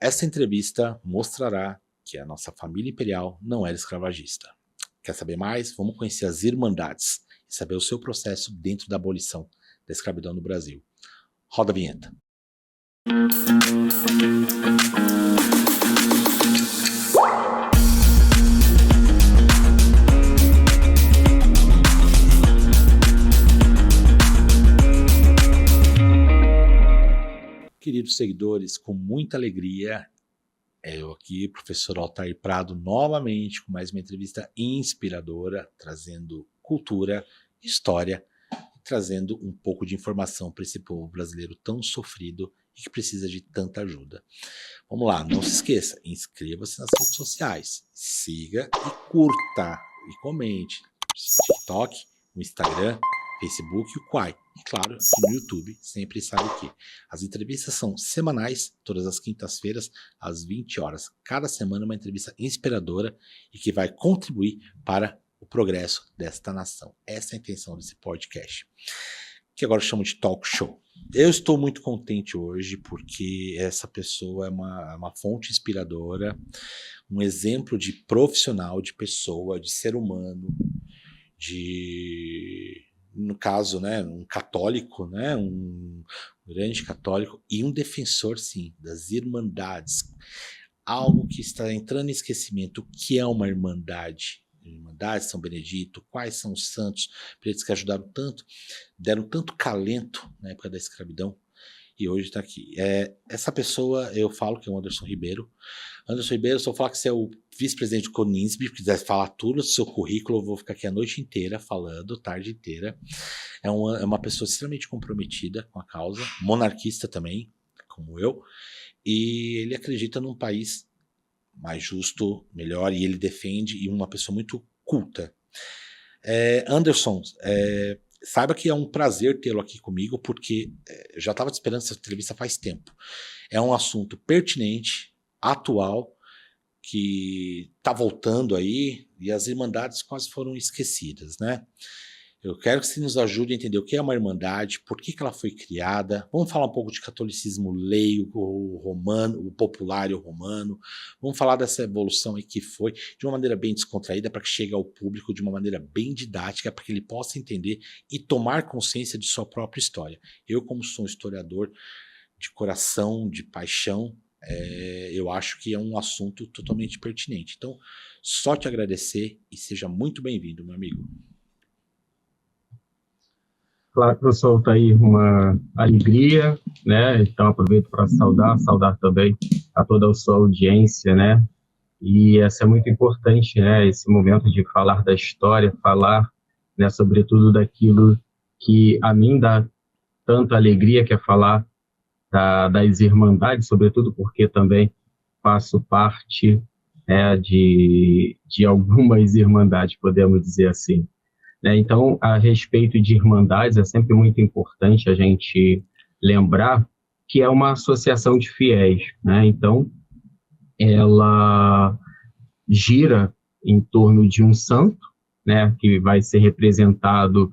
Essa entrevista mostrará que a nossa família imperial não era escravagista. Quer saber mais? Vamos conhecer as Irmandades e saber o seu processo dentro da abolição da escravidão no Brasil. Roda a vinheta. Queridos seguidores, com muita alegria, eu aqui, professor Altair Prado, novamente com mais uma entrevista inspiradora, trazendo cultura, história, e trazendo um pouco de informação para esse povo brasileiro tão sofrido e que precisa de tanta ajuda. Vamos lá, não se esqueça, inscreva-se nas redes sociais, siga e curta e comente no TikTok, no Instagram, Facebook e o Quai. E claro, aqui no YouTube, sempre sabe que as entrevistas são semanais, todas as quintas-feiras, às 20 horas. Cada semana uma entrevista inspiradora e que vai contribuir para o progresso desta nação. Essa é a intenção desse podcast, que agora eu chamo de talk show. Eu estou muito contente hoje porque essa pessoa é uma fonte inspiradora, um exemplo de profissional, de pessoa, de ser humano, no caso, né, um católico, né, um grande católico e um defensor, sim, das Irmandades. Algo que está entrando em esquecimento, o que é uma Irmandade? Irmandade, São Benedito, quais são os santos, pretos que ajudaram tanto, deram tanto calento na época da escravidão, e hoje está aqui. Essa pessoa, eu falo que é o Anderson Ribeiro. Anderson Ribeiro, se eu falar que você é o vice-presidente do CONINSB, se quiser falar tudo do seu currículo, eu vou ficar aqui a noite inteira falando, tarde inteira. É uma pessoa extremamente comprometida com a causa, monarquista também, como eu, e ele acredita num país mais justo, melhor, e ele defende, e uma pessoa muito culta. Anderson, saiba que é um prazer tê-lo aqui comigo, porque eu já estava esperando essa entrevista faz tempo. É um assunto pertinente, atual, que está voltando aí, e as Irmandades quase foram esquecidas, né? Eu quero que você nos ajude a entender o que é uma Irmandade, por que ela foi criada. Vamos falar um pouco de catolicismo leigo, o romano, o popular e o romano. Vamos falar dessa evolução aí que foi, de uma maneira bem descontraída, para que chegue ao público de uma maneira bem didática, para que ele possa entender e tomar consciência de sua própria história. Eu, como sou um historiador de coração, de paixão, eu acho que é um assunto totalmente pertinente. Então, só te agradecer e seja muito bem-vindo, meu amigo. Claro, professor Altair, uma alegria, né? Então aproveito para saudar também a toda a sua audiência, né? E essa é muito importante, né? Esse momento de falar da história, falar, né, sobretudo daquilo que a mim dá tanta alegria, que é falar das Irmandades, sobretudo porque também faço parte, né, de algumas Irmandades, podemos dizer assim. Então, a respeito de Irmandades, é sempre muito importante a gente lembrar que é uma associação de fiéis, né? Então, ela gira em torno de um santo, né, que vai ser representado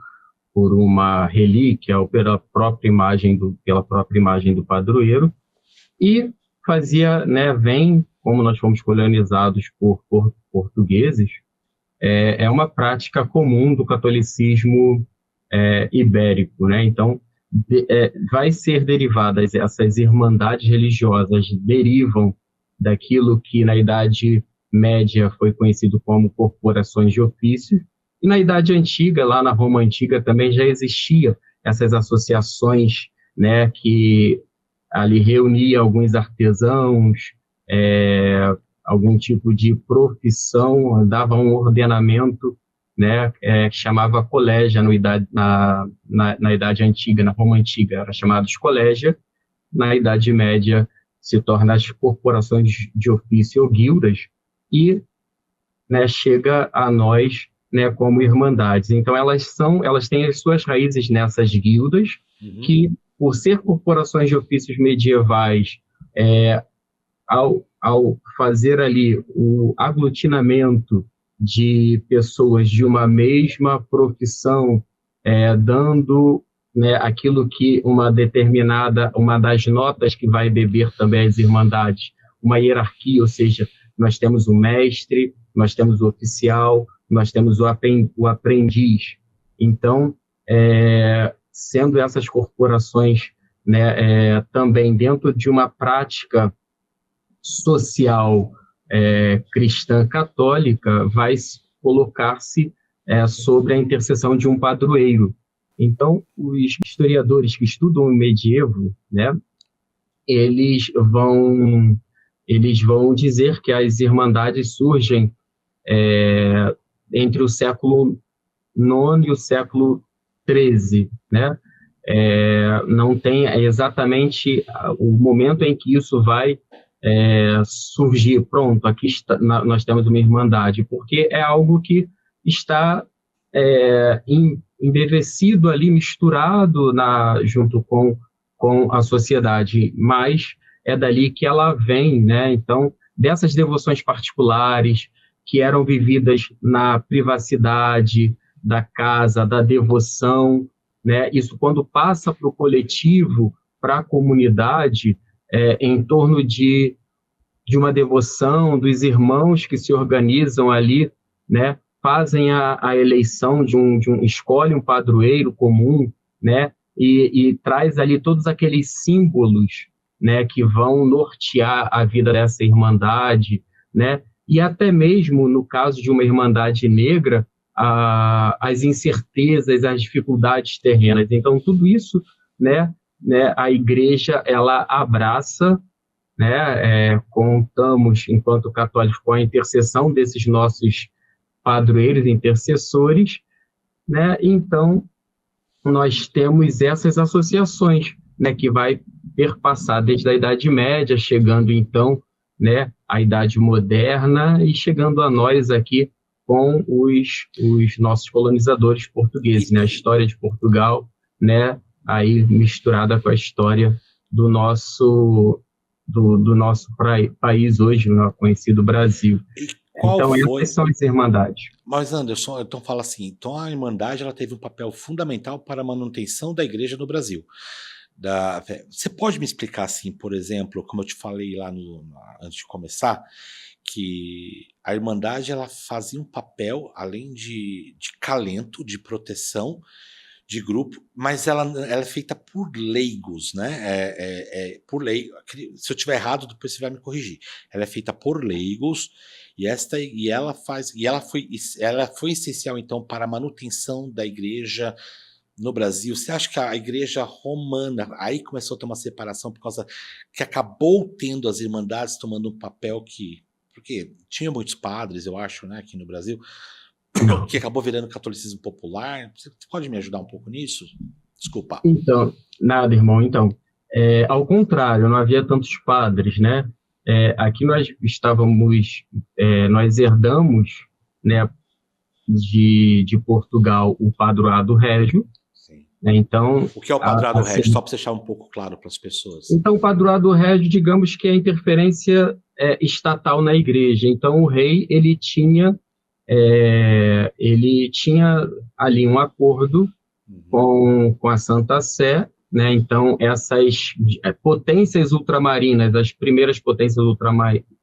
por uma relíquia ou pela própria imagem do padroeiro, e fazia, né, como nós fomos colonizados por portugueses, é uma prática comum do catolicismo ibérico, né? Então, vai ser derivadas, essas irmandades religiosas derivam daquilo que na Idade Média foi conhecido como corporações de ofício, e na Idade Antiga, lá na Roma Antiga, também já existia essas associações, né, que ali reunia alguns artesãos, algum tipo de profissão, dava um ordenamento, né, que chamava colégia na Idade Antiga, na Roma Antiga, era chamado de colégia. Na Idade Média se torna as corporações de ofício ou guildas, e, né, chega a nós, né, como irmandades. Então elas têm as suas raízes nessas guildas, que, por ser corporações de ofícios medievais, ao fazer ali o aglutinamento de pessoas de uma mesma profissão, dando, né, aquilo que uma das notas que vai beber também as Irmandades, uma hierarquia, ou seja, nós temos o mestre, nós temos o oficial, nós temos o aprendiz. Então, sendo essas corporações, né, também dentro de uma prática social cristã católica, vai colocar-se sobre a intercessão de um padroeiro. Então, os historiadores que estudam o medievo, né, eles vão dizer que as irmandades surgem entre o século IX e o século XIII, né? Não tem exatamente o momento em que isso vai surgir. Pronto, aqui nós temos uma irmandade, porque é algo que está embevecido ali, misturado junto com a sociedade, mas é dali que ela vem, né? Então, dessas devoções particulares que eram vividas na privacidade da casa, da devoção, né? Isso, quando passa para o coletivo, para a comunidade, em torno de uma devoção dos irmãos que se organizam ali, né? Fazem a eleição escolhe um padroeiro comum, né? E traz ali todos aqueles símbolos, né, que vão nortear a vida dessa irmandade, né? E até mesmo no caso de uma irmandade negra, as incertezas, as dificuldades terrenas. Então, tudo isso, né, a igreja, ela abraça, né? Contamos, enquanto católicos, com a intercessão desses nossos padroeiros, intercessores, né? Então, nós temos essas associações, né, que vai perpassar desde a Idade Média, chegando, então, né, à Idade Moderna e chegando a nós aqui com os nossos colonizadores portugueses, né, a história de Portugal, né, aí misturada com a história do nosso país hoje, no conhecido Brasil. Então, essas são as irmandades. Mas, Anderson, então fala assim, então a Irmandade ela teve um papel fundamental para a manutenção da igreja no Brasil. Você pode me explicar, assim, por exemplo, como eu te falei lá antes de começar, que a Irmandade ela fazia um papel, além de calento, de proteção, de grupo, mas ela é feita por leigos, né? Por leigos. Se eu estiver errado, depois você vai me corrigir. Ela é feita por leigos e ela foi essencial então para a manutenção da igreja no Brasil. Você acha que a igreja romana aí começou a ter uma separação por causa que acabou tendo as irmandades tomando um papel porque tinha muitos padres, eu acho, né, aqui no Brasil, que acabou virando catolicismo popular? Você pode me ajudar um pouco nisso? Desculpa. Então, nada, irmão. Então, ao contrário, não havia tantos padres, né? Aqui nós nós herdamos, né, de Portugal o padroado régio. Sim. Né? Então, o que é o padroado régio? Só para deixar um pouco claro para as pessoas. Então, o padroado régio, digamos que é a interferência estatal na igreja. Então, o rei, ele tinha ali um acordo com a Santa Sé, né? Então, essas potências ultramarinas, as primeiras potências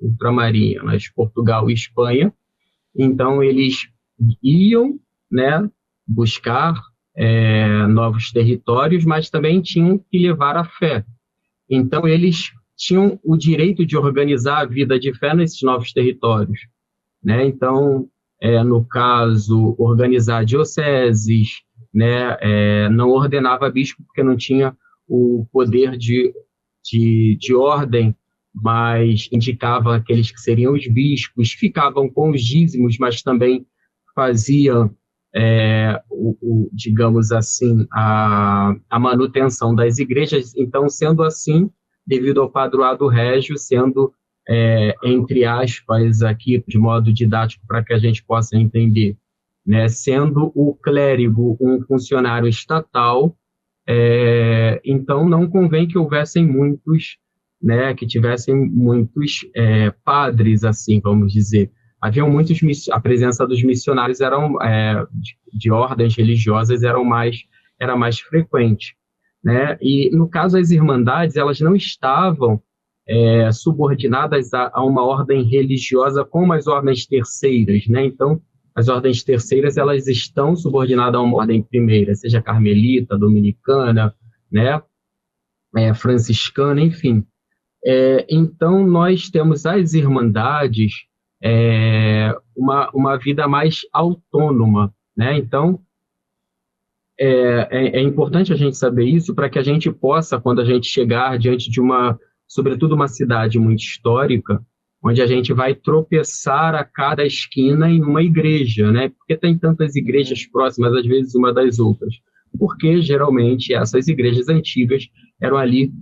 ultramarinas, Portugal e Espanha, então eles iam, né, buscar novos territórios, mas também tinham que levar a fé. Então, eles tinham o direito de organizar a vida de fé nesses novos territórios, né? Então, no caso, organizar dioceses, né? Não ordenava bispo porque não tinha o poder de ordem, mas indicava aqueles que seriam os bispos, ficavam com os dízimos, mas também faziam, digamos assim, a manutenção das igrejas. Então, sendo assim, devido ao padroado régio, sendo, entre aspas, aqui, de modo didático, para que a gente possa entender, né, sendo o clérigo um funcionário estatal, então não convém que houvessem muitos, né, que tivessem muitos padres, assim, vamos dizer. Haviam muitos, a presença dos missionários de ordens religiosas era mais frequente, né? E, no caso, as irmandades, elas não estavam subordinadas a uma ordem religiosa como as ordens terceiras, né? Então, as ordens terceiras, elas estão subordinadas a uma ordem primeira, seja carmelita, dominicana, né? Franciscana, enfim. Então, nós temos as irmandades uma vida mais autônoma, né? Então, é importante a gente saber isso para que a gente possa, quando a gente chegar diante de sobretudo uma cidade muito histórica, onde a gente vai tropeçar a cada esquina em uma igreja, né? Porque tem tantas igrejas próximas, às vezes, uma das outras. Porque, geralmente, essas igrejas antigas eram ali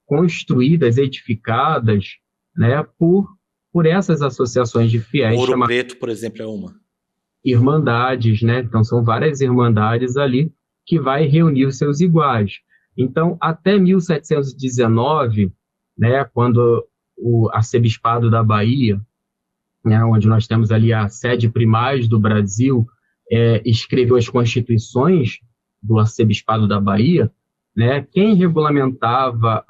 construídas, edificadas, né, por essas associações de fiéis. Ouro Preto, por exemplo, é uma. Irmandades, né? Então, são várias irmandades ali que vai reunir os seus iguais. Então, até 1719, né, quando o arcebispado da Bahia, né, onde nós temos ali a sede primaz do Brasil, escreveu as constituições do arcebispado da Bahia, né, quem regulamentava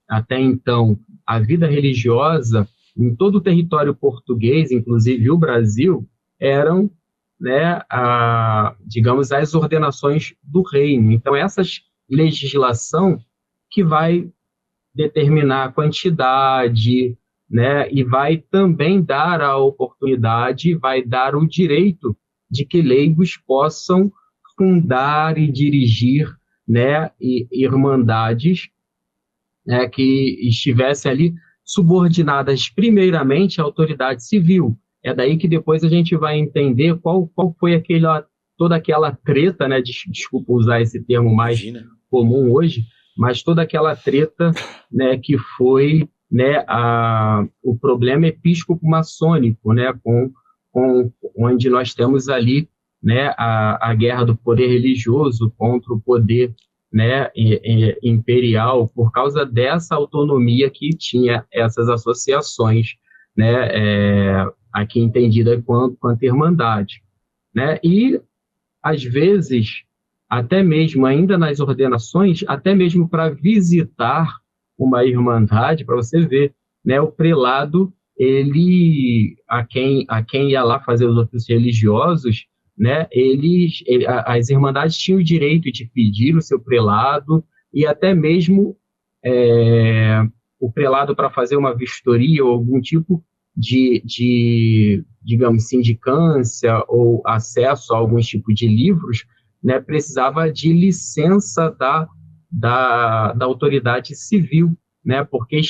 até então a vida religiosa em todo o território português, inclusive o Brasil, eram, né, digamos, as ordenações do reino. Então, essa legislação que vai determinar a quantidade, né, e vai também dar a oportunidade, vai dar o direito de que leigos possam fundar e dirigir, né, irmandades, né, que estivessem ali subordinadas primeiramente à autoridade civil. É daí que depois a gente vai entender qual foi toda aquela treta, né, desculpa usar esse termo mais comum hoje, mas toda aquela treta, né, que foi, né, o problema episcopo-maçônico, né, onde nós temos ali, né, a guerra do poder religioso contra o poder, né, imperial, por causa dessa autonomia que tinha essas associações, né, aqui entendida quanto irmandade, né, e às vezes, até mesmo ainda nas ordenações, até mesmo para visitar uma irmandade, para você ver, né, o prelado, a quem ia lá fazer os ofícios religiosos, né, as irmandades tinham o direito de pedir o seu prelado e até mesmo o prelado para fazer uma vistoria ou algum tipo de, digamos, sindicância ou acesso a alguns tipos de livros, né, precisava de licença da autoridade civil, né, porque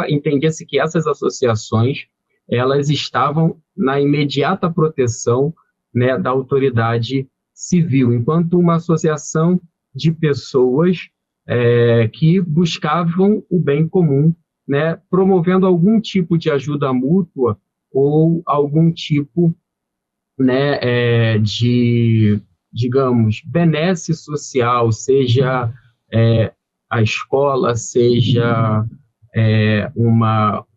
entendia-se que essas associações, elas estavam na imediata proteção, né, da autoridade civil, enquanto uma associação de pessoas que buscavam o bem comum, né, promovendo algum tipo de ajuda mútua ou algum tipo, né, de, digamos, benesse social, seja a escola, seja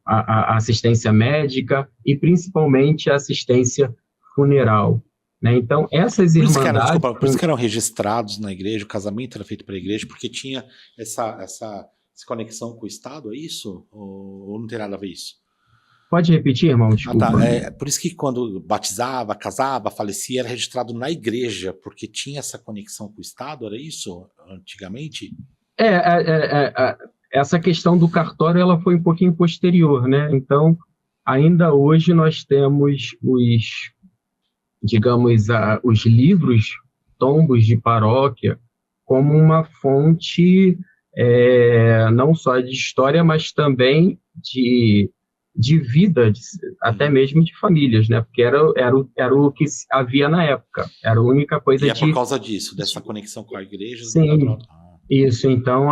a assistência médica e principalmente a assistência funeral. Né? Então, essas irmandades... Por isso que eram registrados na igreja, o casamento era feito para a igreja, porque tinha essa conexão com o Estado, é isso? Ou não tem nada a ver isso? Pode repetir, irmão? Desculpa. Por isso que quando batizava, casava, falecia, era registrado na igreja, porque tinha essa conexão com o Estado, era isso antigamente? Essa questão do cartório, ela foi um pouquinho posterior, né? Então, ainda hoje nós temos os livros, tombos de paróquia, como uma fonte não só de história, mas também de vida, até mesmo de famílias, né? Porque era o que havia na época, era a única coisa e por causa disso, dessa conexão com a igreja? Sim, isso. Então,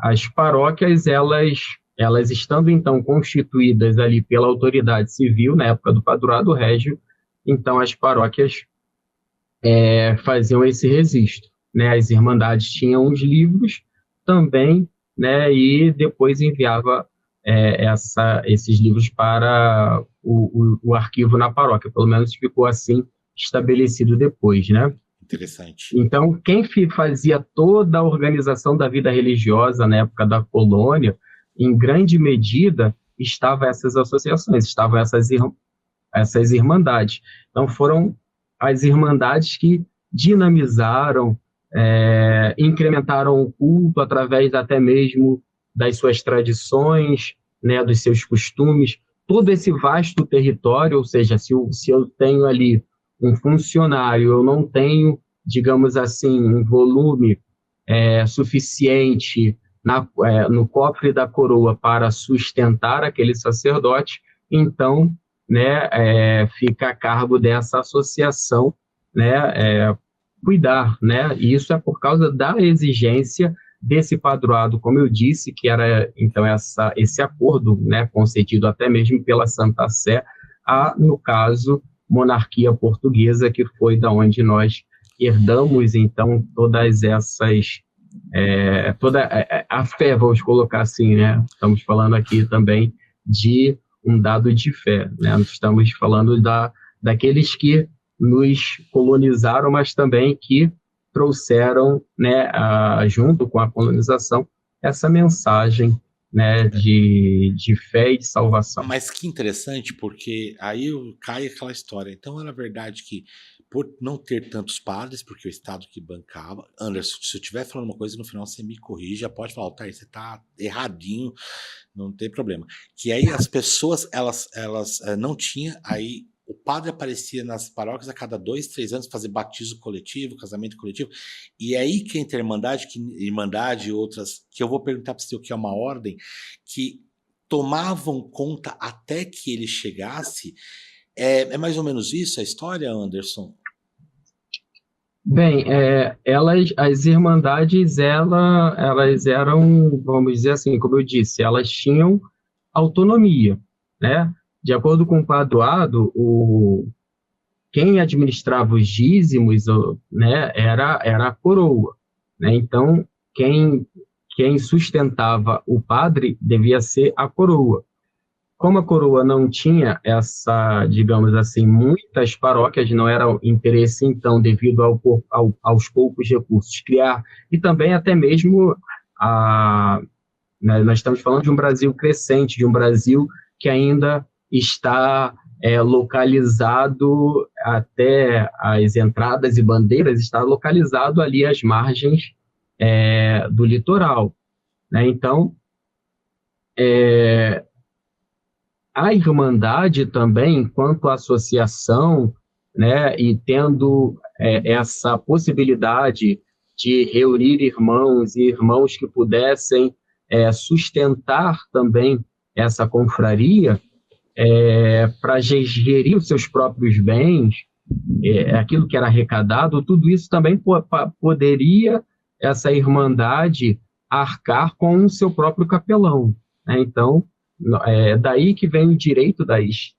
as paróquias, elas estando, então, constituídas ali pela autoridade civil, na época do Padroado Régio, então as paróquias faziam esse registro, né? As irmandades tinham os livros também, né? E depois enviava esses livros para o arquivo na paróquia, pelo menos ficou assim estabelecido depois, né? Interessante. Então, quem fazia toda a organização da vida religiosa na época da colônia, em grande medida, estavam essas associações, estavam essas irmandades. Então, foram as irmandades que dinamizaram, incrementaram o culto através até mesmo das suas tradições, né, dos seus costumes, todo esse vasto território, ou seja, se eu tenho ali um funcionário, eu não tenho, digamos assim, um volume suficiente no cofre da coroa para sustentar aquele sacerdote, então, né, fica a cargo dessa associação, né, cuidar, né, e isso é por causa da exigência desse padroado, como eu disse, que era, então, esse acordo, né, concedido até mesmo pela Santa Sé, no caso, monarquia portuguesa, que foi da onde nós herdamos, então, todas essas, toda a fé, vamos colocar assim, né, estamos falando aqui também de um dado de fé, né, nós estamos falando daqueles que nos colonizaram, mas também que trouxeram, né, junto com a colonização, essa mensagem, né, de fé e de salvação. Mas que interessante, porque aí cai aquela história. Então era verdade que, por não ter tantos padres, porque o Estado que bancava... Anderson, se eu estiver falando uma coisa, no final você me corrige, já pode falar, Altair, você está erradinho, não tem problema. Que aí as pessoas, elas não tinham, aí o padre aparecia nas paróquias a cada 2, 3 anos fazer batismo coletivo, casamento coletivo, e é aí que a Irmandade e outras, que eu vou perguntar para você o que é uma ordem, que tomavam conta até que ele chegasse. É mais ou menos isso a história, Anderson? Bem, as irmandades, elas eram, vamos dizer assim, como eu disse, elas tinham autonomia, né? De acordo com o padroado, quem administrava os dízimos, né, era a coroa, né? Então, quem sustentava o padre devia ser a coroa. Como a coroa não tinha digamos assim, muitas paróquias, não era interesse, então, devido aos poucos recursos, criar, e também até mesmo, nós estamos falando de um Brasil crescente, de um Brasil que ainda está localizado até as entradas e bandeiras, está localizado ali às margens do litoral, né? Então, a Irmandade também, enquanto associação, né, e tendo essa possibilidade de reunir irmãos e irmãos que pudessem sustentar também essa confraria, para gerir os seus próprios bens, aquilo que era arrecadado, tudo isso também poderia essa Irmandade arcar com o seu próprio capelão, né? Então, daí que vem o direito das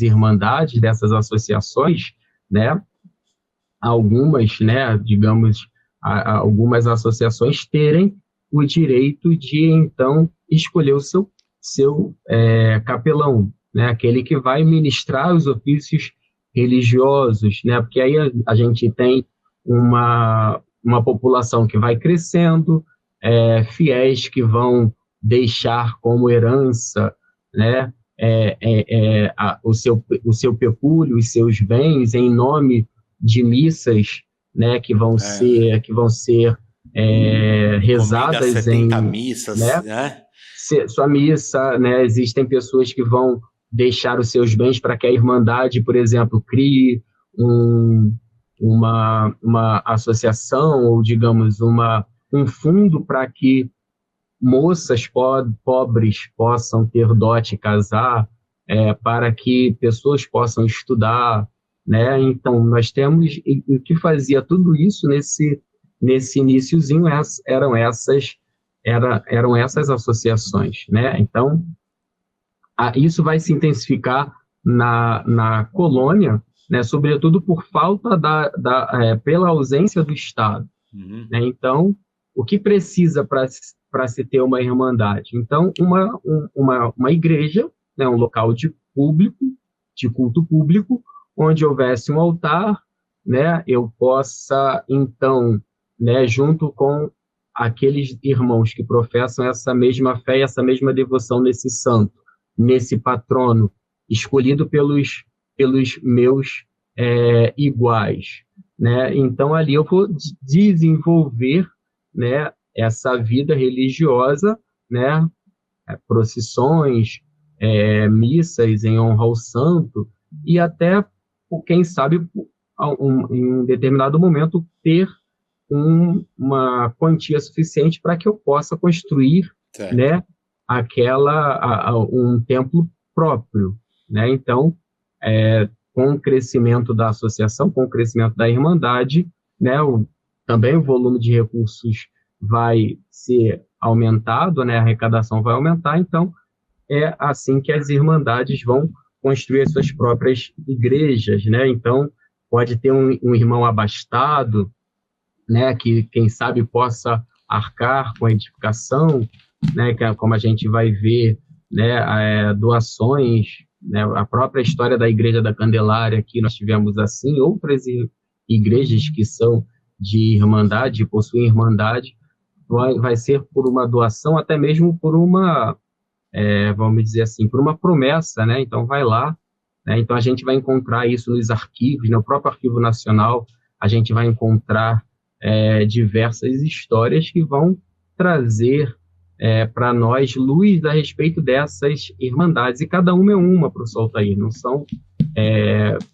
irmandades, dessas associações, né? Algumas, né, digamos, algumas associações terem o direito de, então, escolher o seu capelão, né? Aquele que vai ministrar os ofícios religiosos, né? Porque aí a gente tem uma população que vai crescendo, fiéis que vão deixar como herança, né, o seu pecúlio, os seus bens, em nome de missas, né, que vão ser rezadas 70 missas, né? Sua missa, né? Existem pessoas que vão deixar os seus bens para que a Irmandade, por exemplo, crie uma associação, ou, digamos, um fundo para que moças pobres possam ter dote e casar, para que pessoas possam estudar, né? Então, nós temos, o que fazia tudo isso nesse iniciozinho eram essas associações, né? Então, isso vai se intensificar na colônia, né? Sobretudo por falta pela ausência do Estado. Uhum. Né? Então, o que precisa para se ter uma irmandade? Então, uma igreja, né? Um local de culto público, onde houvesse um altar, né, eu possa, então, né, junto com aqueles irmãos que professam essa mesma fé e essa mesma devoção nesse santo, nesse patrono, escolhido pelos meus iguais, né? Então, ali eu vou desenvolver, né, essa vida religiosa, né, procissões, missas em honra ao santo, e até, quem sabe, em um determinado momento, ter uma quantia suficiente para que eu possa construir, Certo. né, um templo próprio, né? Então, com o crescimento da associação, com o crescimento da Irmandade, né, também o volume de recursos vai ser aumentado, né, a arrecadação vai aumentar, então é assim que as Irmandades vão construir as suas próprias igrejas, né? Então, pode ter um irmão abastado, né, que, quem sabe, possa arcar com a edificação, né, que como a gente vai ver, né, doações, né, a própria história da Igreja da Candelária, que nós tivemos assim, outras igrejas que são de irmandade, possuem irmandade, vai ser por uma doação, até mesmo por uma, vamos dizer assim, por uma promessa, né, então vai lá, né, então a gente vai encontrar isso nos arquivos, no próprio Arquivo Nacional, a gente vai encontrar diversas histórias que vão trazer para nós luz a respeito dessas irmandades, e cada uma é uma, professor Altair, não são...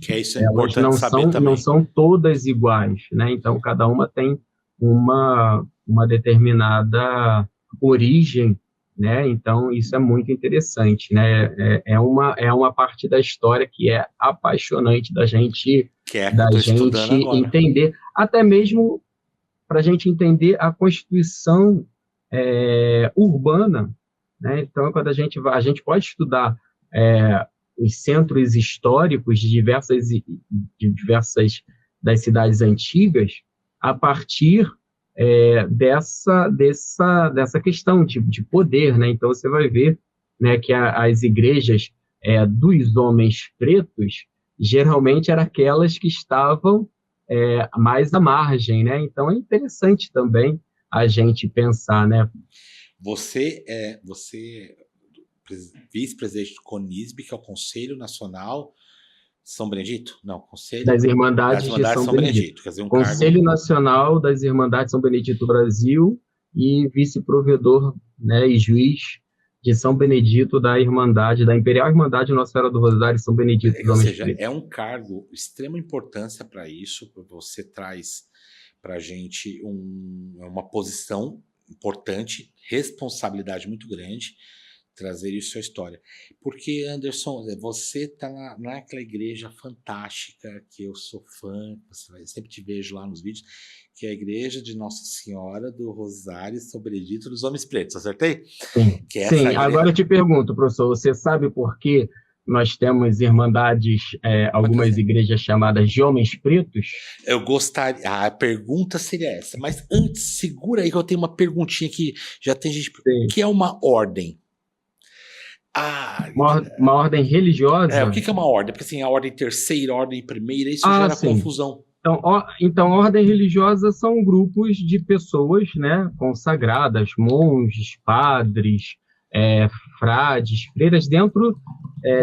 que isso é elas importante saber também. Não são todas iguais, né? Então, cada uma tem uma determinada origem, né? Então, isso é muito interessante, né? É uma parte da história que é apaixonante da gente, que é que eu tô estudando agora. Entender, até mesmo para a gente entender a Constituição urbana, né? Então, quando a gente pode estudar os centros históricos de diversas das cidades antigas a partir dessa questão de poder, né? Então, você vai ver, né, que as igrejas dos homens pretos geralmente eram aquelas que estavam mais à margem, né? Então, é interessante também a gente pensar, né? Você vice-presidente do CONISB, que é o Conselho Nacional São Benedito? Não, Conselho das Irmandades de São Benedito. Quer dizer, Conselho cargo... Nacional das Irmandades São Benedito do Brasil e vice-provedor, né, e juiz de São Benedito da Irmandade, da Imperial Irmandade Nossa Senhora do Rosário São Benedito dos Homens Pretos. É um cargo de extrema importância para isso, você traz para a gente uma posição importante, responsabilidade muito grande, trazer isso à história. Porque, Anderson, você está naquela igreja fantástica, que eu sou fã, eu sempre te vejo lá nos vídeos, que é a igreja de Nossa Senhora do Rosário São Benedito dos Homens Pretos, acertei? Sim, que é sim. Igreja... Agora eu te pergunto, professor, você sabe por que nós temos irmandades, algumas igrejas chamadas de Homens Pretos? Eu gostaria... A pergunta seria essa, mas antes, segura aí que eu tenho uma perguntinha que já tem gente... Sim. O que é uma ordem? Uma ordem religiosa? O que é uma ordem? Porque assim, a ordem terceira, a ordem primeira, isso gera confusão. Então, ordem religiosa são grupos de pessoas, né, consagradas, monges, padres, frades, freiras, dentro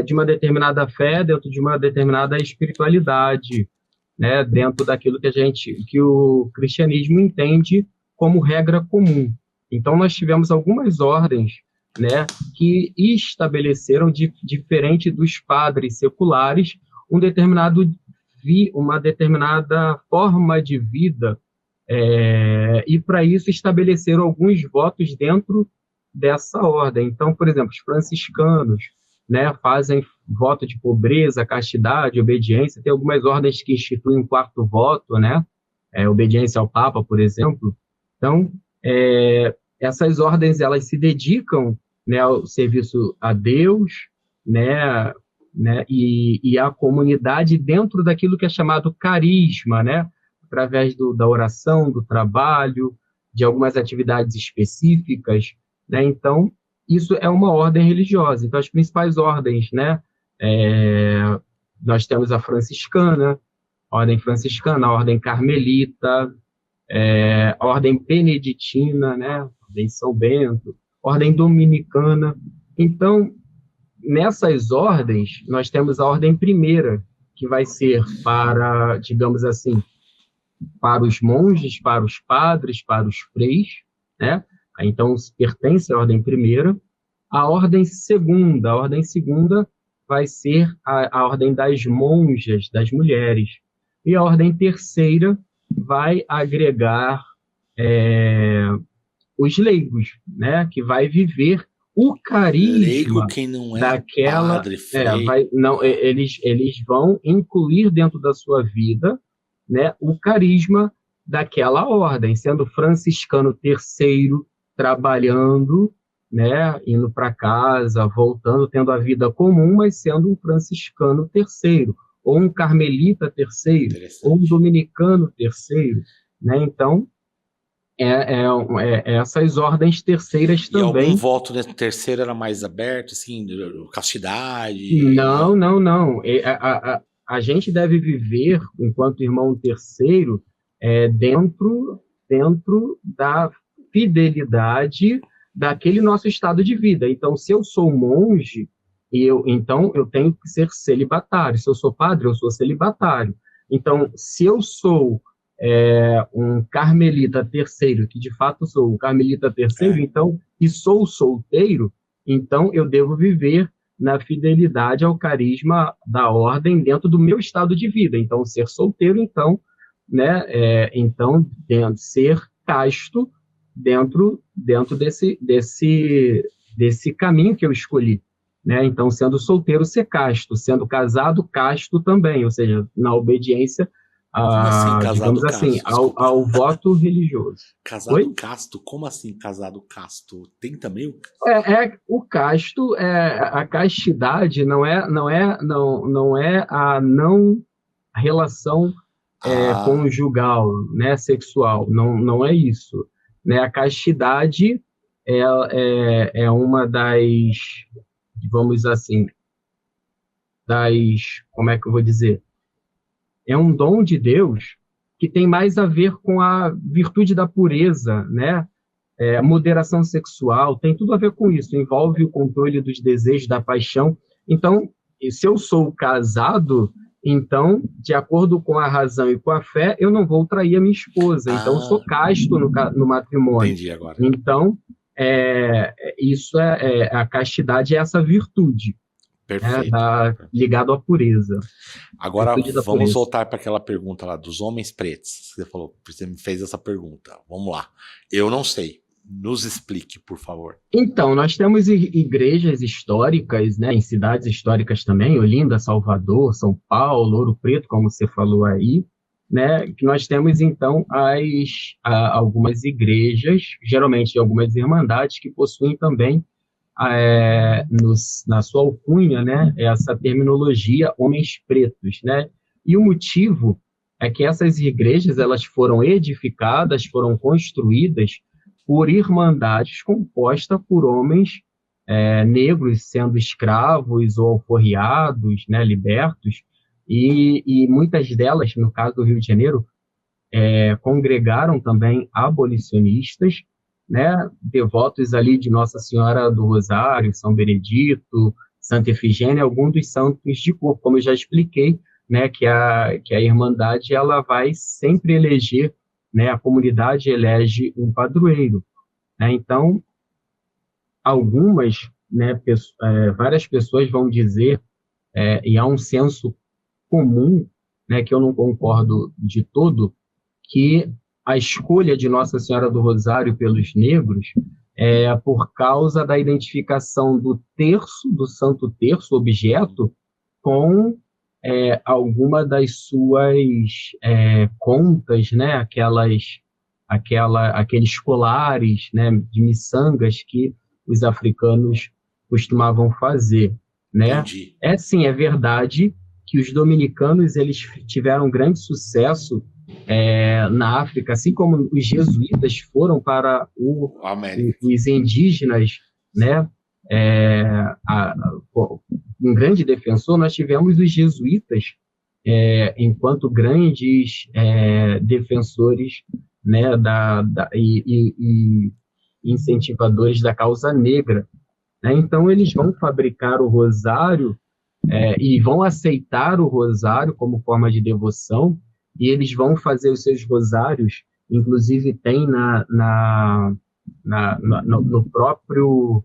de uma determinada fé, dentro de uma determinada espiritualidade, né, dentro daquilo que o cristianismo entende como regra comum. Então, nós tivemos algumas ordens, né, que estabeleceram, diferente dos padres seculares, uma determinada forma de vida, e para isso estabeleceram alguns votos dentro dessa ordem. Então, por exemplo, os franciscanos, né, fazem voto de pobreza, castidade, obediência. Tem algumas ordens que instituem um quarto voto, né, obediência ao Papa, por exemplo. Então, essas ordens, elas se dedicam, né, ao serviço a Deus, né, e a comunidade dentro daquilo que é chamado carisma, né, através da oração, do trabalho, de algumas atividades específicas, né. Então, isso é uma ordem religiosa. Então, as principais ordens, né, nós temos a franciscana, Ordem franciscana, ordem carmelita, ordem beneditina, né? Ordem São Bento, ordem dominicana. Então, nessas ordens, nós temos a ordem primeira, que vai ser para, digamos assim, para os monges, para os padres, para os freis, né? Então, pertence à ordem primeira. A ordem segunda vai ser a ordem das monjas, das mulheres. E a ordem terceira vai agregar os leigos, né? Que vai viver o carisma Leigo quem não é daquela... padre, frei. Eles vão incluir dentro da sua vida, né, o carisma daquela ordem, sendo franciscano terceiro, trabalhando, né, indo para casa, voltando, tendo a vida comum, mas sendo um franciscano terceiro, ou um carmelita terceiro, ou um dominicano terceiro, né? Então, essas ordens terceiras também. E algum voto nesse terceiro era mais aberto, assim, castidade? Não. A gente deve viver, enquanto irmão terceiro, dentro da fidelidade daquele nosso estado de vida. Então, se eu sou monge, então eu tenho que ser celibatário. Se eu sou padre, eu sou celibatário. Então, se eu sou um carmelita terceiro, que de fato sou um carmelita terceiro, então, e sou solteiro, então eu devo viver na fidelidade ao carisma da ordem dentro do meu estado de vida. Então, ser solteiro, então, né, ser casto dentro desse caminho que eu escolhi, né? Então, sendo solteiro, ser casto, sendo casado, casto também, ou seja, na obediência digamos assim, ao voto religioso. Casado casto? Como assim casado casto? Tem também o casto, a castidade não é a não relação conjugal, né, sexual, não é isso, né? A castidade é uma das, vamos assim, como é que eu vou dizer? É um dom de Deus que tem mais a ver com a virtude da pureza, né? Moderação sexual, tem tudo a ver com isso, envolve o controle dos desejos, da paixão. Então, se eu sou casado, então, de acordo com a razão e com a fé, eu não vou trair a minha esposa. Então, eu sou casto no matrimônio. Entendi agora. Então, isso a castidade é essa virtude. Perfeito. Ligado à pureza. Agora vamos voltar para aquela pergunta lá dos homens pretos. Você me fez essa pergunta. Vamos lá. Eu não sei. Nos explique, por favor. Então, nós temos igrejas históricas, né, em cidades históricas também, Olinda, Salvador, São Paulo, Ouro Preto, como você falou aí, né, que nós temos, então, algumas igrejas, geralmente algumas irmandades, que possuem também na sua alcunha, né, essa terminologia homens pretos, né? E o motivo é que essas igrejas elas foram edificadas, foram construídas por irmandades compostas por homens negros sendo escravos ou alforriados, né, libertos, e muitas delas, no caso do Rio de Janeiro, congregaram também abolicionistas, né, devotos ali de Nossa Senhora do Rosário, São Benedito, Santa Efigênia, alguns dos santos de corpo, como eu já expliquei, né, que a Irmandade ela vai sempre eleger, né, a comunidade elege um padroeiro, né? Então, algumas, né, várias pessoas vão dizer, e há um senso comum, né, que eu não concordo de todo, que a escolha de Nossa Senhora do Rosário pelos negros é por causa da identificação do Santo Terço, objeto, com alguma das suas contas, né? Aqueles colares, né, de miçangas que os africanos costumavam fazer, né? Entendi. Sim, é verdade que os dominicanos eles tiveram grande sucesso na África, assim como os jesuítas foram para os indígenas, né? Um grande defensor, nós tivemos os jesuítas enquanto grandes defensores, né, e incentivadores da causa negra, né? Então, eles vão fabricar o rosário e vão aceitar o rosário como forma de devoção, e eles vão fazer os seus rosários, inclusive tem no próprio,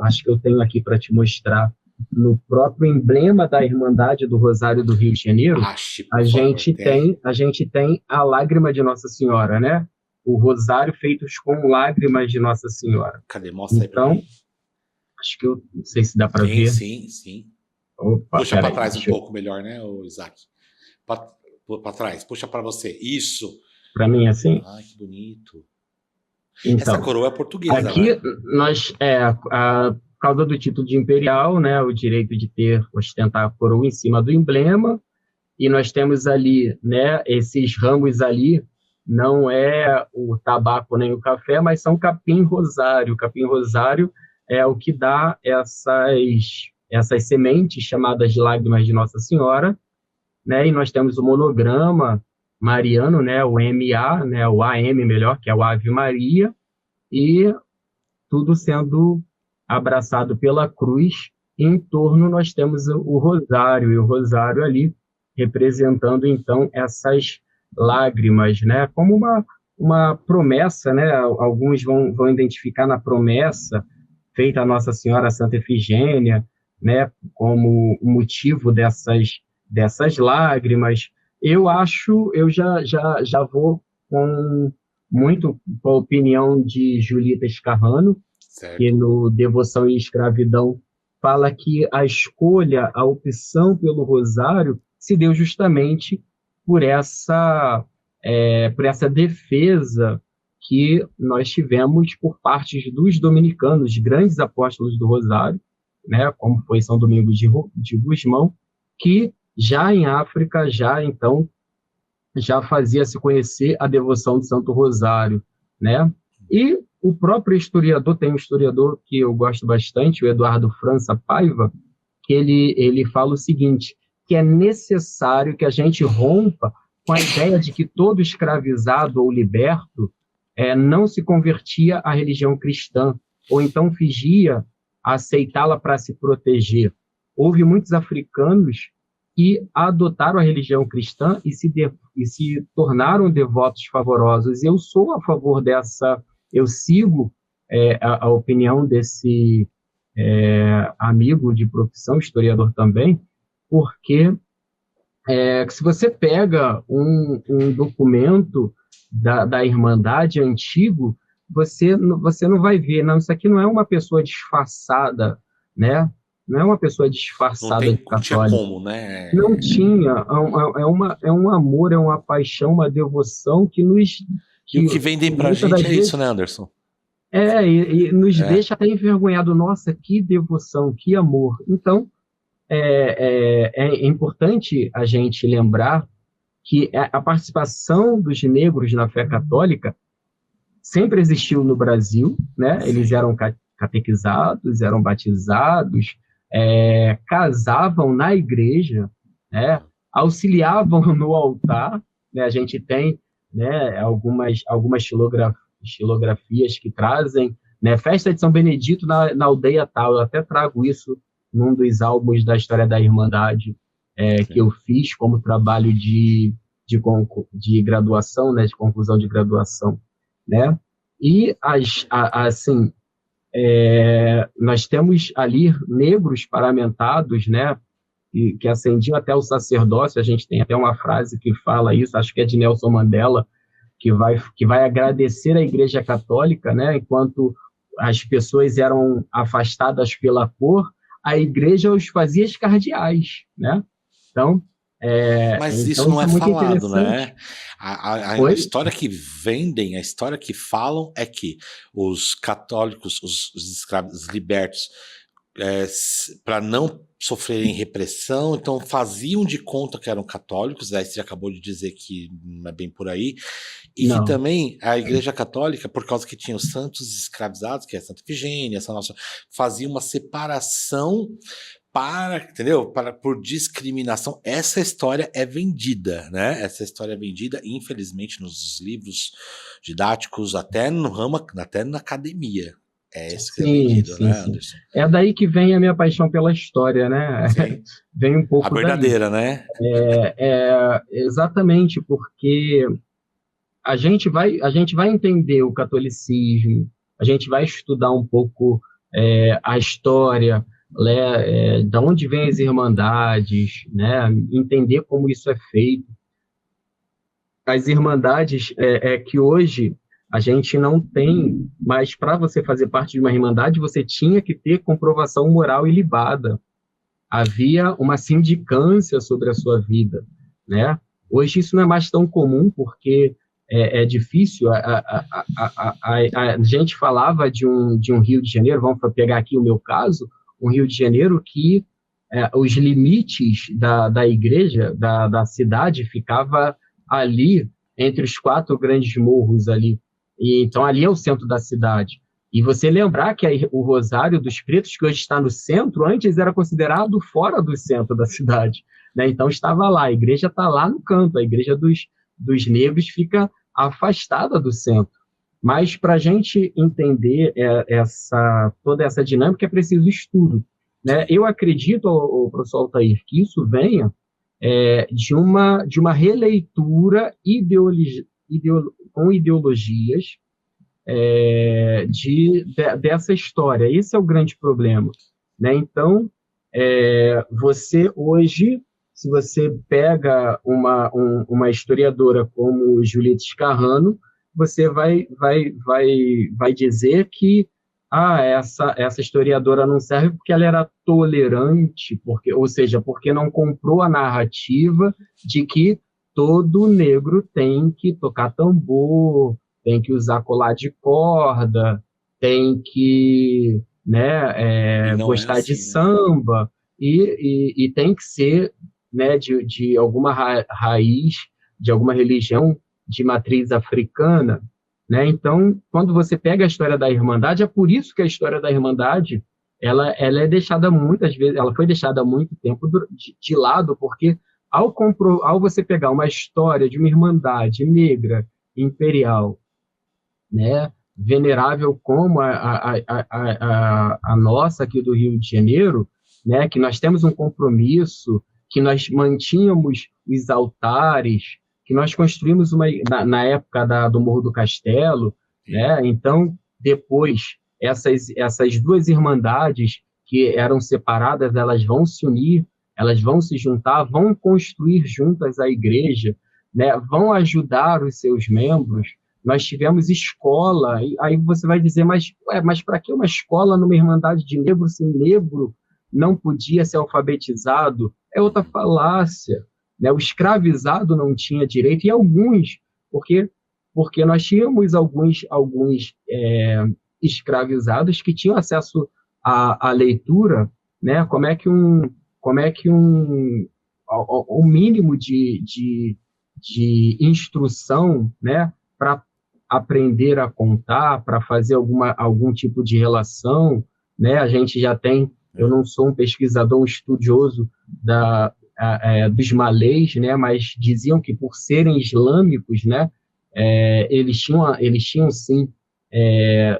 acho que eu tenho aqui para te mostrar, no próprio emblema da Irmandade do Rosário do Rio de Janeiro, por favor, a gente tem a lágrima de Nossa Senhora, né? O rosário feitos com lágrimas de Nossa Senhora. Cadê? Mostra aí então, pra mim. Acho que não sei se dá para ver. Sim. Opa, puxa para trás um pouco melhor, né, Isaac? Para trás, puxa para você. Isso. Para mim, assim? Ai, que bonito. Então, essa coroa é portuguesa, aqui, né? nós, por causa do título de imperial, né, o direito de ostentar a coroa em cima do emblema, e nós temos ali, né, esses ramos ali, não é o tabaco nem o café, mas são capim-rosário. Capim-rosário é o que dá essas sementes chamadas de lágrimas de Nossa Senhora, né? E nós temos o monograma mariano, né? O MA, né? O AM melhor, que é o Ave Maria, e tudo sendo abraçado pela cruz. E em torno nós temos o rosário, e o rosário ali representando então essas lágrimas, né? Como uma promessa, né? Alguns vão identificar na promessa feita a Nossa Senhora Santa Efigênia, né? Como o motivo dessas lágrimas. Eu já vou muito com a opinião de Julita Escarrano, certo, que no Devoção e Escravidão fala que a escolha, a opção pelo rosário se deu justamente por essa defesa que nós tivemos por parte dos dominicanos, grandes apóstolos do rosário, né, como foi São Domingos de Gusmão, que já em África, já fazia-se conhecer a devoção do Santo Rosário, né? E o próprio historiador, tem um historiador que eu gosto bastante, o Eduardo França Paiva, que ele fala o seguinte, que é necessário que a gente rompa com a ideia de que todo escravizado ou liberto não se convertia à religião cristã, ou então fingia aceitá-la para se proteger. Houve muitos africanos que adotaram a religião cristã e se tornaram devotos favorosos. Eu sou a favor eu sigo a opinião desse amigo de profissão, historiador também, porque se você pega um documento da Irmandade antigo, você não vai ver, não, isso aqui não é uma pessoa disfarçada, né? Não é uma pessoa disfarçada de católico. Não tinha como, né? Não tinha. É um amor, é uma paixão, uma devoção que nos... E o que vendem pra gente é isso, né, Anderson? E nos deixa até envergonhado. Nossa, que devoção, que amor. Então, é importante a gente lembrar que a participação dos negros na fé católica sempre existiu no Brasil, né? Eles eram catequizados, eram batizados, casavam na igreja, né? Auxiliavam no altar, né? A gente tem, né, algumas estilografias que trazem, né, festa de São Benedito na aldeia tal. Eu até trago isso num dos álbuns da história da Irmandade que eu fiz como trabalho de graduação, né, de conclusão de graduação, né? E assim, nós temos ali negros paramentados, né, que ascendiam até o sacerdócio. A gente tem até uma frase que fala isso, acho que é de Nelson Mandela, que vai agradecer à Igreja Católica, né, enquanto as pessoas eram afastadas pela cor, a Igreja os fazia cardeais, né? Então, mas isso não é muito falado, né? A história que vendem, a história que falam é que os católicos, os escravos, os libertos, para não sofrerem repressão, então faziam de conta que eram católicos. Aí você acabou de dizer que não é bem por aí, e não. Que também a Igreja Católica, por causa que tinha os santos escravizados, que é Santa Efigênia, essa nossa, fazia uma separação entendeu? Por discriminação. Essa história é vendida, né? Essa história é vendida, infelizmente, nos livros didáticos, até no ramo, até na academia. É isso que é Sim, vendido, sim, né, sim. Anderson? É daí que vem a minha paixão pela história, né? Sim. Vem um A pouco daí. verdadeira, né? Exatamente, porque a gente vai entender o catolicismo, a gente vai estudar um pouco a história, né, de onde vêm as irmandades, né, entender como isso é feito. As irmandades que hoje a gente não tem, mas para você fazer parte de uma irmandade, você tinha que ter comprovação moral ilibada. Havia uma sindicância sobre a sua vida, né? Hoje isso não é mais tão comum, porque é difícil. A gente falava de um Rio de Janeiro, vamos pegar aqui o meu caso, um Rio de Janeiro que os limites da igreja, da cidade, ficava ali, entre os 4 grandes morros ali. E, então, ali é o centro da cidade. E você lembrar que o Rosário dos Pretos, que hoje está no centro, antes era considerado fora do centro da cidade, né? Então estava lá, a igreja está lá no canto, a igreja dos negros fica afastada do centro. Mas para a gente entender toda essa dinâmica é preciso estudo, né? Eu acredito, o professor Altair, que isso venha de uma releitura com ideologias dessa história. Esse é o grande problema, né? Então, você hoje, se você pega uma historiadora como Julieta Scarrano, você vai dizer que essa historiadora não serve porque ela era tolerante, ou seja, porque não comprou a narrativa de que todo negro tem que tocar tambor, tem que usar colar de corda, tem que, né, Não é gostar de assim, né? samba, e tem que ser, né, de alguma raiz, de alguma religião de matriz africana, né? Então, quando você pega a história da Irmandade, é por isso que a história da Irmandade ela é deixada muitas vezes, ela foi deixada há muito tempo de lado, porque ao você pegar uma história de uma Irmandade negra imperial, né, venerável como a nossa aqui do Rio de Janeiro, né, que nós temos um compromisso, que nós mantínhamos os altares, que nós construímos na época do Morro do Castelo, né? Então, depois, essas duas irmandades que eram separadas, elas vão se unir, elas vão se juntar, vão construir juntas a igreja, né? Vão ajudar os seus membros. Nós tivemos escola, e aí você vai dizer, mas para que uma escola numa irmandade de negro se negro não podia ser alfabetizado? É outra falácia, né? O escravizado não tinha direito, e alguns, porque nós tínhamos alguns escravizados que tinham acesso à leitura, né? Como é que o mínimo de instrução, né, para aprender a contar, para fazer algum tipo de relação, né? A gente já tem, eu não sou um pesquisador, um estudioso dos malês, né? Mas diziam que por serem islâmicos, né, eles tinham sim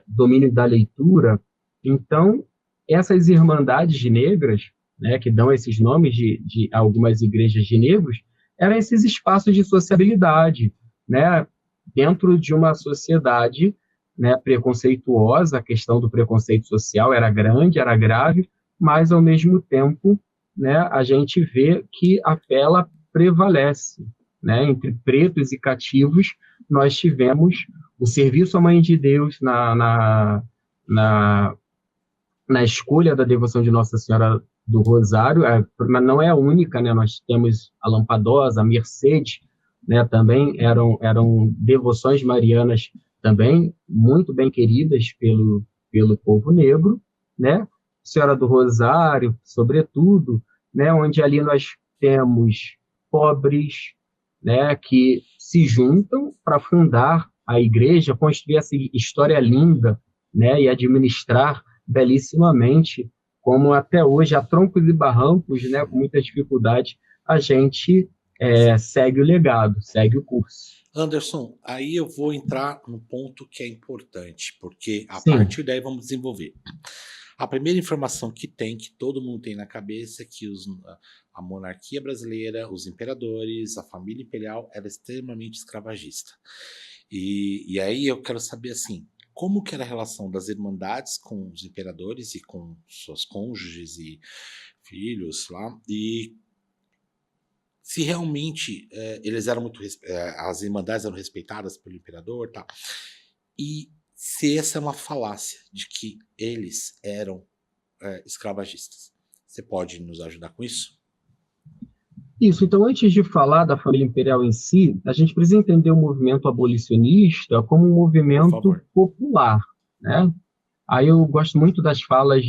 domínio da leitura. Então, essas irmandades negras, né, que dão esses nomes de algumas igrejas de negros, eram esses espaços de sociabilidade, né, dentro de uma sociedade, né, preconceituosa. A questão do preconceito social era grande, era grave, mas, ao mesmo tempo, né, a gente vê que a fé ela prevalece, né? Entre pretos e cativos, nós tivemos o serviço à Mãe de Deus na escolha da devoção de Nossa Senhora do Rosário, mas não é a única, né? Nós temos a Lampadosa, a Mercedes, né? Também eram devoções marianas também muito bem queridas pelo povo negro, né? Senhora do Rosário, sobretudo, né? Onde ali nós temos pobres, né? Que se juntam para fundar a igreja, construir essa história linda, né? E administrar belíssimamente como até hoje, a troncos e barrancos, né, com muita dificuldade, a gente segue o legado, segue o curso. Anderson, aí eu vou entrar num ponto que é importante, porque a Sim, partir daí vamos desenvolver. A primeira informação que todo mundo tem na cabeça, é que a monarquia brasileira, os imperadores, a família imperial era extremamente escravagista. E aí eu quero saber assim, como que era a relação das irmandades com os imperadores e com suas cônjuges e filhos lá, e se realmente eles eram as irmandades eram respeitadas pelo imperador, tá? E se essa é uma falácia de que eles eram escravagistas. Você pode nos ajudar com isso? isso. Então, antes de falar da família imperial em si, a gente precisa entender o movimento abolicionista como um Por movimento favor. popular, né? Aí eu gosto muito das falas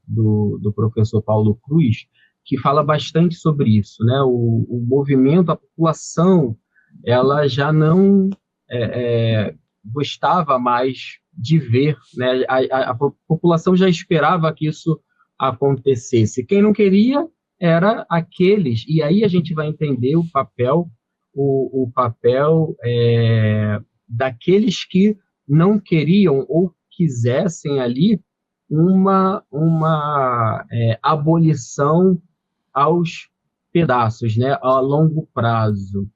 do professor Paulo Cruz, que fala bastante sobre isso, né? O movimento, a população, ela já não gostava mais de ver, né? A população já esperava que isso acontecesse. Quem não queria era aqueles, e aí a gente vai entender o papel daqueles que não queriam ou quisessem ali uma abolição aos pedaços, né, a longo prazo,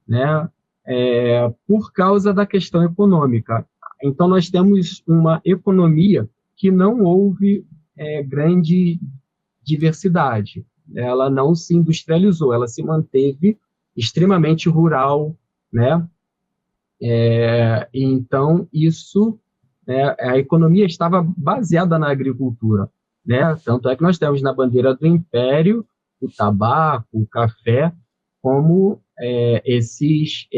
né, por causa da questão econômica. Então, nós temos uma economia que não houve grande diversidade, ela não se industrializou, ela se manteve extremamente rural, né? Então, isso, a economia estava baseada na agricultura, né? Tanto é que nós temos na bandeira do Império o tabaco, o café, como esses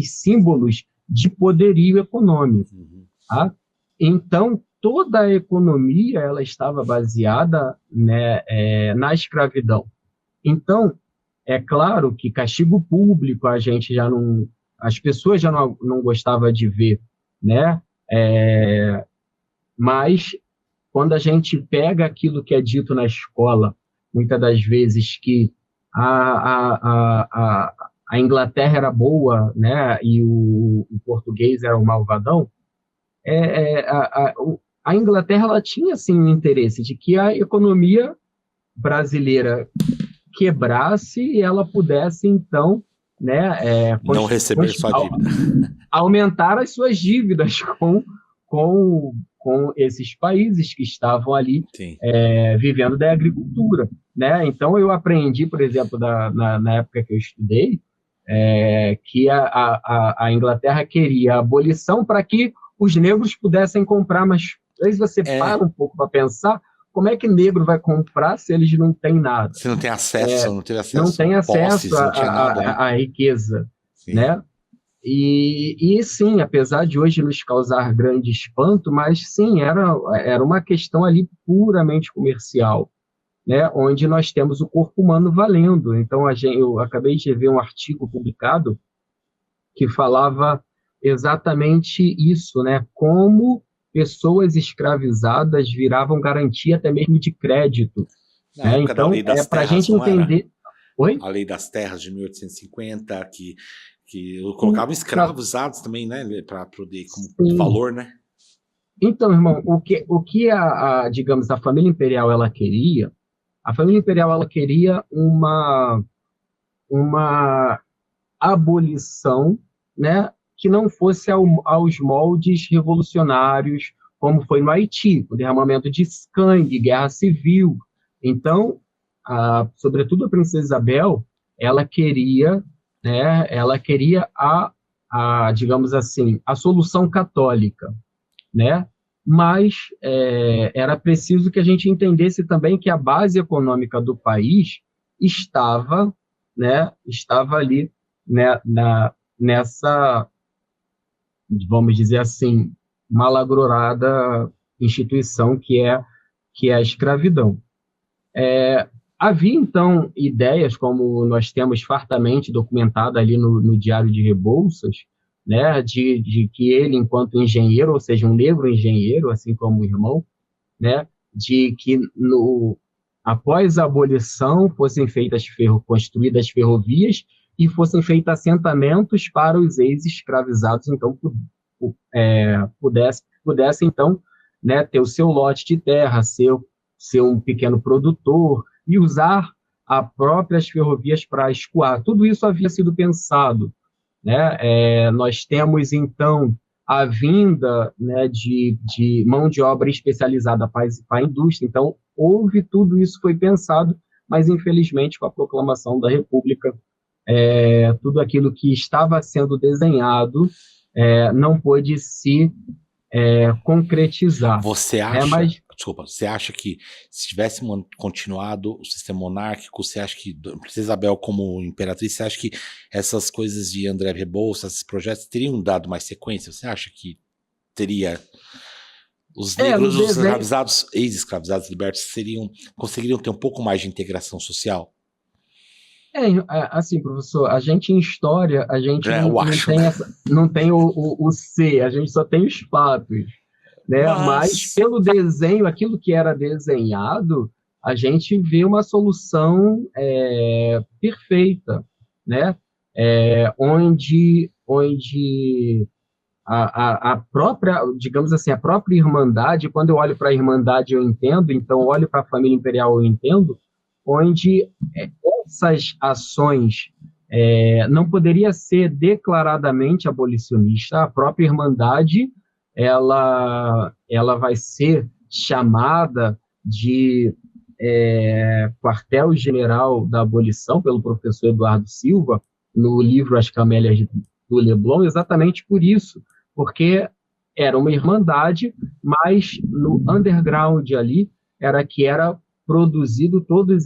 símbolos de poderio econômico. Tá? Então, toda a economia ela estava baseada, né, na escravidão. Então, é claro que castigo público a gente já não, as pessoas já não gostavam de ver, né? Mas quando a gente pega aquilo que é dito na escola, muitas das vezes que a Inglaterra era boa, né? E o português era o malvadão, a Inglaterra ela tinha sim um interesse de que a economia brasileira quebrasse e ela pudesse então, né, não receber sua dívida, aumentar as suas dívidas com esses países que estavam ali vivendo da agricultura, né? Então eu aprendi, por exemplo, na época que eu estudei, que a Inglaterra queria a abolição para que os negros pudessem comprar, mas às vezes você para um pouco para pensar, como é que negro vai comprar se eles não têm nada? Você não tem acesso, não teve acesso, não tem acesso não tinha nada, né? à riqueza, né? E sim, apesar de hoje nos causar grande espanto, mas sim, era uma questão ali puramente comercial, né? Onde nós temos o corpo humano valendo. Então, eu acabei de ver um artigo publicado que falava exatamente isso, né? Como pessoas escravizadas viravam garantia até mesmo de crédito. Na época então, da lei das para a terras, gente entender... Oi? A lei das terras de 1850, que colocavam escravos usados também, né? Para poder, como valor, né? Então, irmão, o que digamos, a família imperial ela queria, a família imperial ela queria uma abolição, né, que não fosse aos moldes revolucionários, como foi no Haiti, o derramamento de sangue, guerra civil. Então, sobretudo a princesa Isabel, ela queria, né, digamos assim, a solução católica, né? Mas era preciso que a gente entendesse também que a base econômica do país estava ali, né, nessa, vamos dizer assim, malagrorada instituição que é a escravidão. Havia, então, ideias, como nós temos fartamente documentado ali no Diário de Rebouças, né, de que ele, enquanto engenheiro, ou seja, um negro engenheiro, assim como o irmão, né, de que após a abolição fossem construídas ferrovias e fossem feitos assentamentos para os ex-escravizados, então pudesse então, né, ter o seu lote de terra, ser um pequeno produtor e usar as próprias ferrovias para escoar. Tudo isso havia sido pensado, né? Nós temos, então, a vinda, né, de mão de obra especializada para a indústria. Então, tudo isso foi pensado, mas, infelizmente, com a proclamação da República, tudo aquilo que estava sendo desenhado não pôde se concretizar. Você acha, desculpa, você acha que se tivesse continuado o sistema monárquico, você acha que Princesa Isabel como imperatriz, você acha que essas coisas de André Rebouças, esses projetos teriam dado mais sequência? Você acha que teria os negros, os escravizados, ex-escravizados libertos conseguiriam ter um pouco mais de integração social? Assim, professor, a gente em história, a gente não tem o C, a gente só tem os fatos, né? Mas pelo desenho, aquilo que era desenhado, a gente vê uma solução perfeita, né? Onde a própria, digamos assim, a própria Irmandade, quando eu olho para a Irmandade eu entendo, então olho para a família imperial eu entendo, onde essas ações não poderia ser declaradamente abolicionista. A própria Irmandade ela vai ser chamada de quartel-general da abolição pelo professor Eduardo Silva, no livro As Camélias do Leblon, exatamente por isso, porque era uma irmandade, mas no underground ali era produzido todos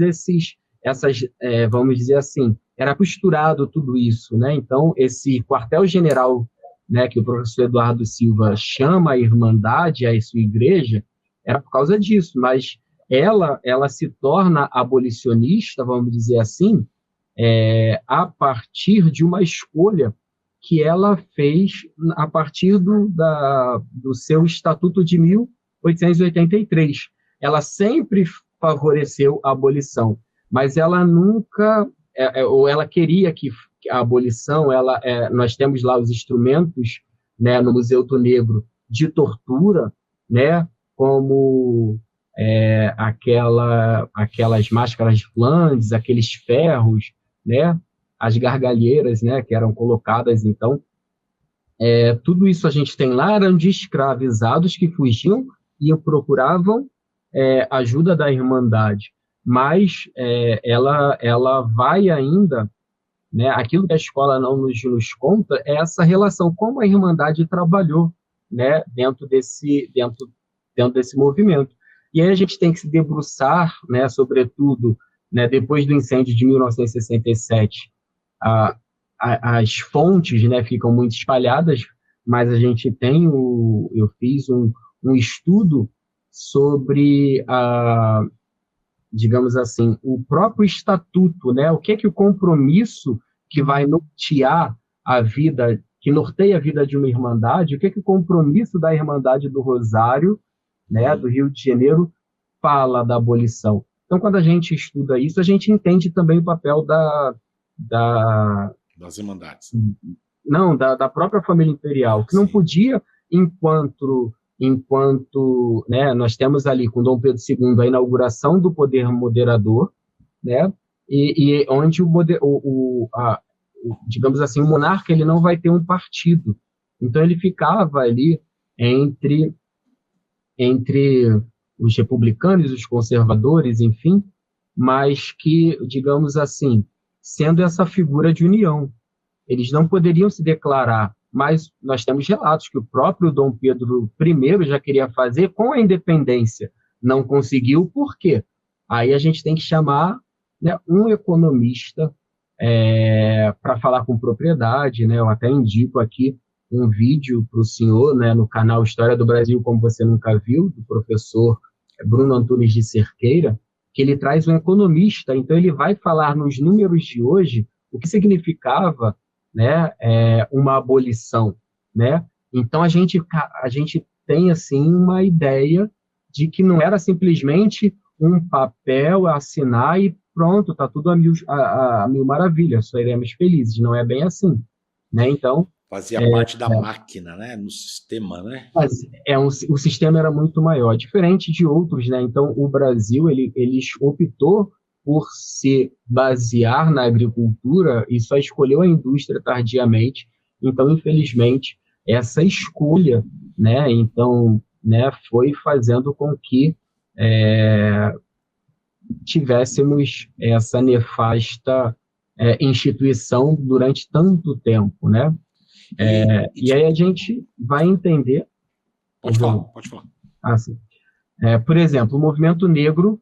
vamos dizer assim, era costurado tudo isso, né? Então, esse quartel-general, né, que o professor Eduardo Silva chama a Irmandade, a sua igreja, era por causa disso, mas ela se torna abolicionista, vamos dizer assim, a partir de uma escolha que ela fez a partir do seu Estatuto de 1883. Ela sempre favoreceu a abolição, mas ela nunca, ou ela queria que a abolição, nós temos lá os instrumentos, né, no Museu do Negro de tortura, né, como aquelas máscaras de Flandres, aqueles ferros, né, as gargalheiras, né, que eram colocadas, então, tudo isso a gente tem lá, eram de escravizados que fugiam e procuravam ajuda da Irmandade, mas ela vai ainda, né, aquilo que a escola não nos conta é essa relação, como a Irmandade trabalhou, né, dentro desse movimento. E aí a gente tem que se debruçar, né, sobretudo, né, depois do incêndio de 1967, as fontes, né, ficam muito espalhadas, mas a gente tem eu fiz um estudo sobre digamos assim, o próprio estatuto, né? O que o compromisso que vai nortear a vida, que norteia a vida de uma irmandade, o que o compromisso da Irmandade do Rosário, né, do Rio de Janeiro, fala da abolição. Então, quando a gente estuda isso, a gente entende também o papel das Irmandades. Não, da própria família imperial, que não podia, enquanto, né, nós temos ali com Dom Pedro II a inauguração do poder moderador, né, e onde digamos assim, o monarca ele não vai ter um partido. Então ele ficava ali entre os republicanos, os conservadores, enfim, mas que, digamos assim, sendo essa figura de união. Eles não poderiam se declarar, mas nós temos relatos que o próprio Dom Pedro I já queria fazer com a independência. Não conseguiu, por quê? Aí a gente tem que chamar, né, um economista para falar com propriedade, né? Eu até indico aqui um vídeo para o senhor, né, no canal História do Brasil, como você nunca viu, do professor Bruno Antunes de Cerqueira, que ele traz um economista, então ele vai falar nos números de hoje o que significava, né, uma abolição, né? Então a gente tem assim uma ideia de que não era simplesmente um papel a assinar e pronto, está tudo a mil maravilhas, seremos felizes. Não é bem assim, né? Então, Fazia parte da máquina, né? No sistema, né? O sistema era muito maior, diferente de outros, né? Então, o Brasil, ele optou por se basear na agricultura e só escolheu a indústria tardiamente. Então, infelizmente, essa escolha, né? Então, né, foi fazendo com que tivéssemos essa nefasta instituição durante tanto tempo, né? E aí a gente vai entender... Pode falar. Assim, por exemplo, o movimento negro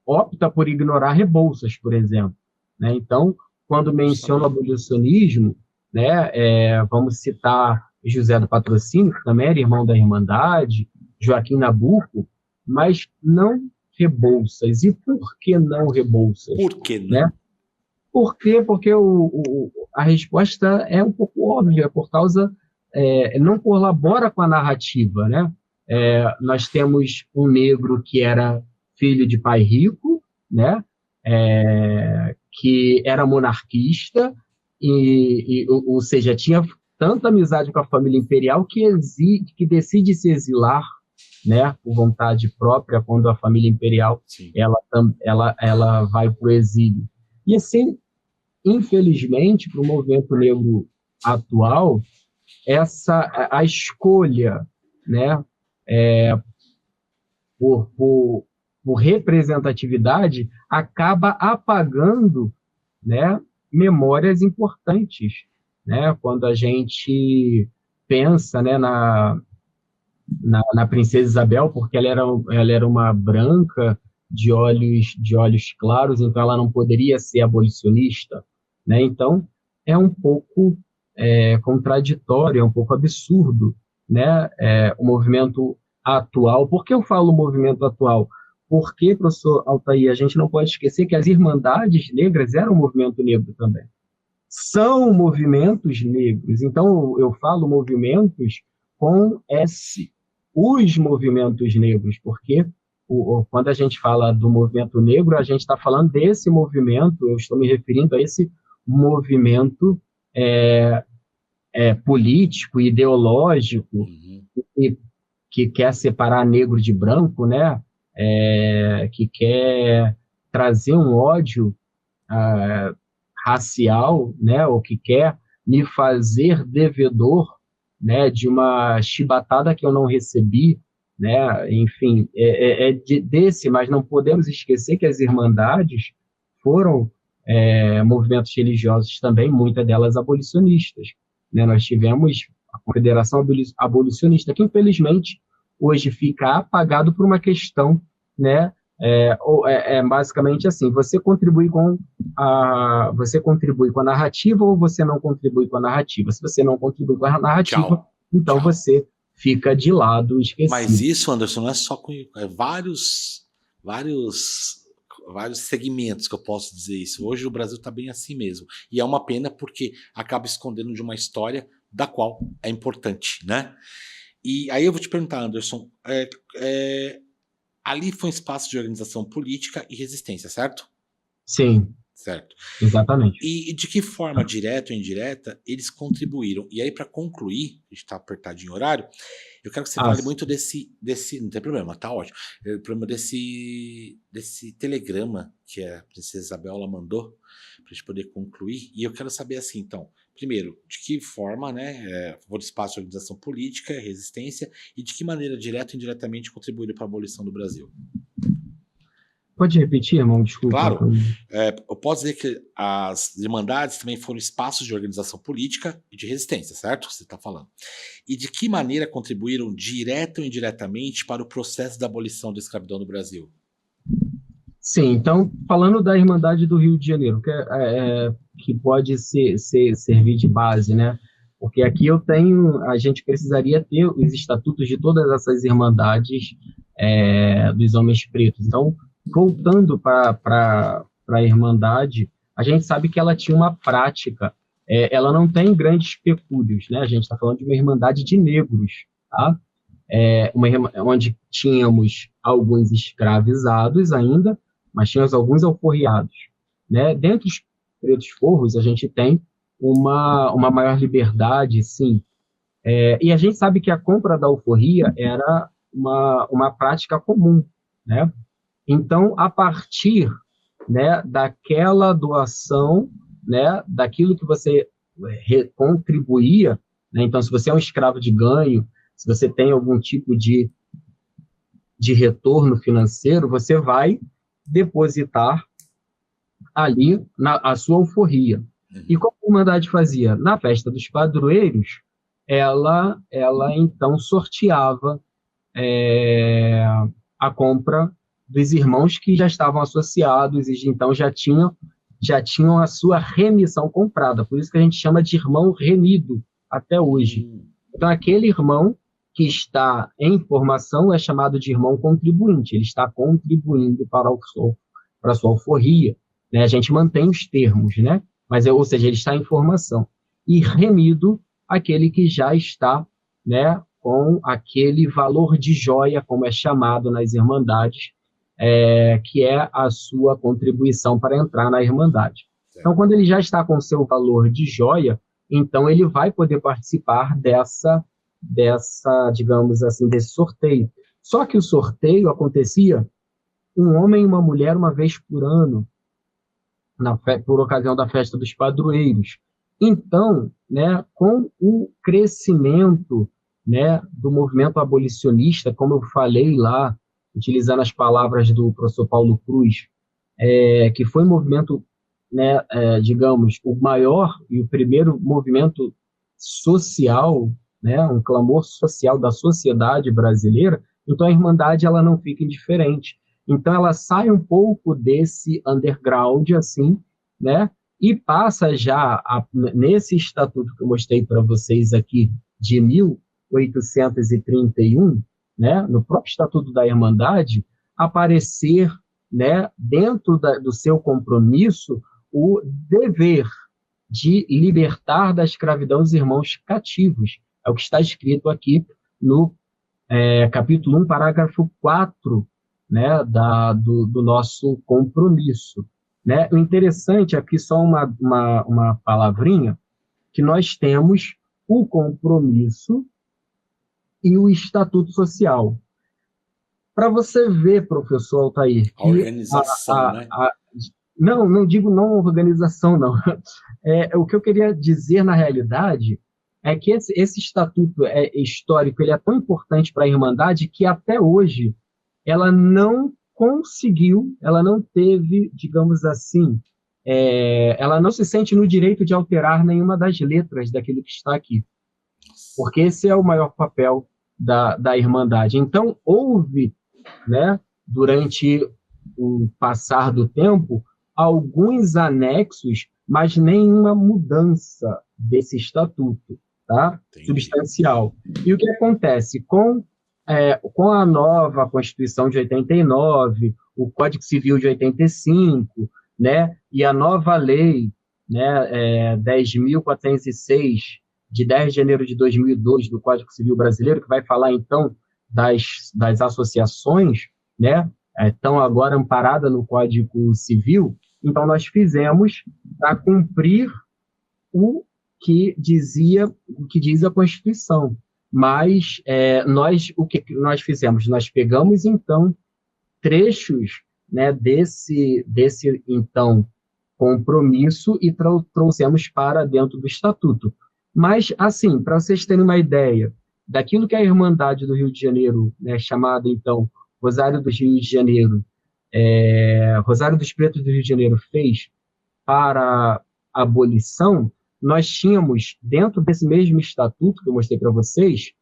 opta por ignorar Rebouças, por exemplo, né? Então, quando menciona o abolicionismo, né, vamos citar José do Patrocínio, que também era irmão da Irmandade, Joaquim Nabuco, mas não Rebouças. E por que não Rebouças? Por que não? Né? Por quê? Porque a resposta é um pouco óbvia, por causa... não colabora com a narrativa, né? Nós temos um negro que era filho de pai rico, né? Que era monarquista, ou seja, tinha tanta amizade com a família imperial que decide se exilar, né? Por vontade própria, quando a família imperial ela vai para o exílio. E assim, infelizmente, para o movimento negro atual, a escolha, né, por representatividade acaba apagando, né, memórias importantes, né? Quando a gente pensa, né, na princesa Isabel, porque ela era uma branca de olhos claros, então ela não poderia ser abolicionista, né? Então é um pouco contraditório, é um pouco absurdo, né? O movimento atual. Por que eu falo movimento atual? Porque, professor Altair, a gente não pode esquecer que as Irmandades Negras eram um movimento negro também. São movimentos negros. Então, eu falo movimentos com S. Os movimentos negros, porque quando a gente fala do movimento negro, a gente está falando desse movimento, eu estou me referindo a esse movimento político, ideológico, que quer separar negro de branco, né? Que quer trazer um ódio racial, né? Ou que quer me fazer devedor, né? De uma chibatada que eu não recebi, né? Enfim, mas não podemos esquecer que as Irmandades foram movimentos religiosos também, muitas delas abolicionistas, né? Nós tivemos a Confederação Abolicionista, que infelizmente hoje fica apagado por uma questão, né? Basicamente assim: você contribui com a narrativa ou você não contribui com a narrativa. Se você não contribui com a narrativa, então você fica de lado, esquecido. Mas isso, Anderson, não é só com vários segmentos que eu posso dizer isso. Hoje o Brasil está bem assim mesmo. E é uma pena porque acaba escondendo de uma história da qual é importante, né? E aí eu vou te perguntar, Anderson, ali foi um espaço de organização política e resistência, certo? Sim. Certo. Exatamente. E de que forma, direta ou indireta, eles contribuíram? E aí, para concluir, a gente está apertadinho em horário, eu quero que você fale muito desse. Não tem problema, tá ótimo. O problema desse telegrama que a princesa Isabel mandou, para a gente poder concluir. E eu quero saber assim, então, primeiro, de que forma, né, por espaço de organização política, resistência, e de que maneira, direta ou indiretamente, contribuíram para a abolição do Brasil? Pode repetir, irmão? Desculpa. Claro. Eu posso dizer que as Irmandades também foram espaços de organização política e de resistência, certo? Você está falando. E de que maneira contribuíram, direta ou indiretamente, para o processo da abolição da escravidão no Brasil? Sim, então, falando da Irmandade do Rio de Janeiro, que pode servir de base, né? Porque aqui a gente precisaria ter os estatutos de todas essas Irmandades dos homens pretos. Então, voltando para a Irmandade, a gente sabe que ela tinha uma prática, ela não tem grandes pecúlios, né? A gente está falando de uma Irmandade de negros, tá? onde tínhamos alguns escravizados ainda, mas tínhamos alguns alforriados, né? Dentre os pretos forros, a gente tem uma maior liberdade, sim. E a gente sabe que a compra da alforria era uma prática comum, né? Então, a partir, né, daquela doação, né, daquilo que você contribuía, né? Então, se você é um escravo de ganho, se você tem algum tipo de retorno financeiro, você vai depositar ali a sua alforria. E como a Irmandade fazia? Na festa dos padroeiros, ela então sorteava a compra dos irmãos que já estavam associados e então já tinham a sua remissão comprada. Por isso que a gente chama de irmão remido até hoje. Então, aquele irmão que está em formação é chamado de irmão contribuinte. Ele está contribuindo para a sua alforria, né? A gente mantém os termos, né? Ou seja, ele está em formação. E remido, aquele que já está, né, com aquele valor de joia, como é chamado nas irmandades, que é a sua contribuição para entrar na irmandade. Então, quando ele já está com o seu valor de joia, então ele vai poder participar dessa, digamos assim, desse sorteio. Só que o sorteio acontecia um homem e uma mulher uma vez por ano, por ocasião da festa dos padroeiros. Então, né, com o crescimento, né, do movimento abolicionista, como eu falei lá, utilizando as palavras do professor Paulo Cruz, que foi um movimento, né, digamos, o maior e o primeiro movimento social, né, um clamor social da sociedade brasileira. Então a Irmandade ela não fica indiferente. Então ela sai um pouco desse underground, assim, né, e passa já nesse estatuto que eu mostrei para vocês aqui de 1831, né, no próprio estatuto da Irmandade, aparecer, né, dentro do seu compromisso o dever de libertar da escravidão os irmãos cativos. É o que está escrito aqui no capítulo 1, parágrafo 4, né, do nosso compromisso. Né? O interessante aqui, só uma palavrinha, que nós temos o compromisso e o estatuto social. Para você ver, professor Altair, a organização, né? Não digo não organização, não. O que eu queria dizer, na realidade, é que esse estatuto histórico ele é tão importante para a Irmandade que até hoje ela não conseguiu, ela não teve, digamos assim, ela não se sente no direito de alterar nenhuma das letras daquilo que está aqui. Porque esse é o maior papel da Irmandade. Então, houve, né, durante o passar do tempo, alguns anexos, mas nenhuma mudança desse estatuto, tá? Substancial. E o que acontece? Com a nova Constituição de 89, o Código Civil de 85, né, e a nova lei, né, 10.406, de 10 de janeiro de 2002, do Código Civil Brasileiro, que vai falar, então, das associações, né, estão agora amparadas no Código Civil. Então, nós fizemos para cumprir o que diz a Constituição. Mas o que nós fizemos? Nós pegamos, então, trechos, né, desse então, compromisso e trouxemos para dentro do Estatuto. Mas, assim, para vocês terem uma ideia daquilo que a Irmandade do Rio de Janeiro, né, chamada, então, Rosário do Rio de Janeiro, Rosário dos Pretos do Rio de Janeiro fez para a abolição, nós tínhamos, dentro desse mesmo estatuto que eu mostrei para vocês,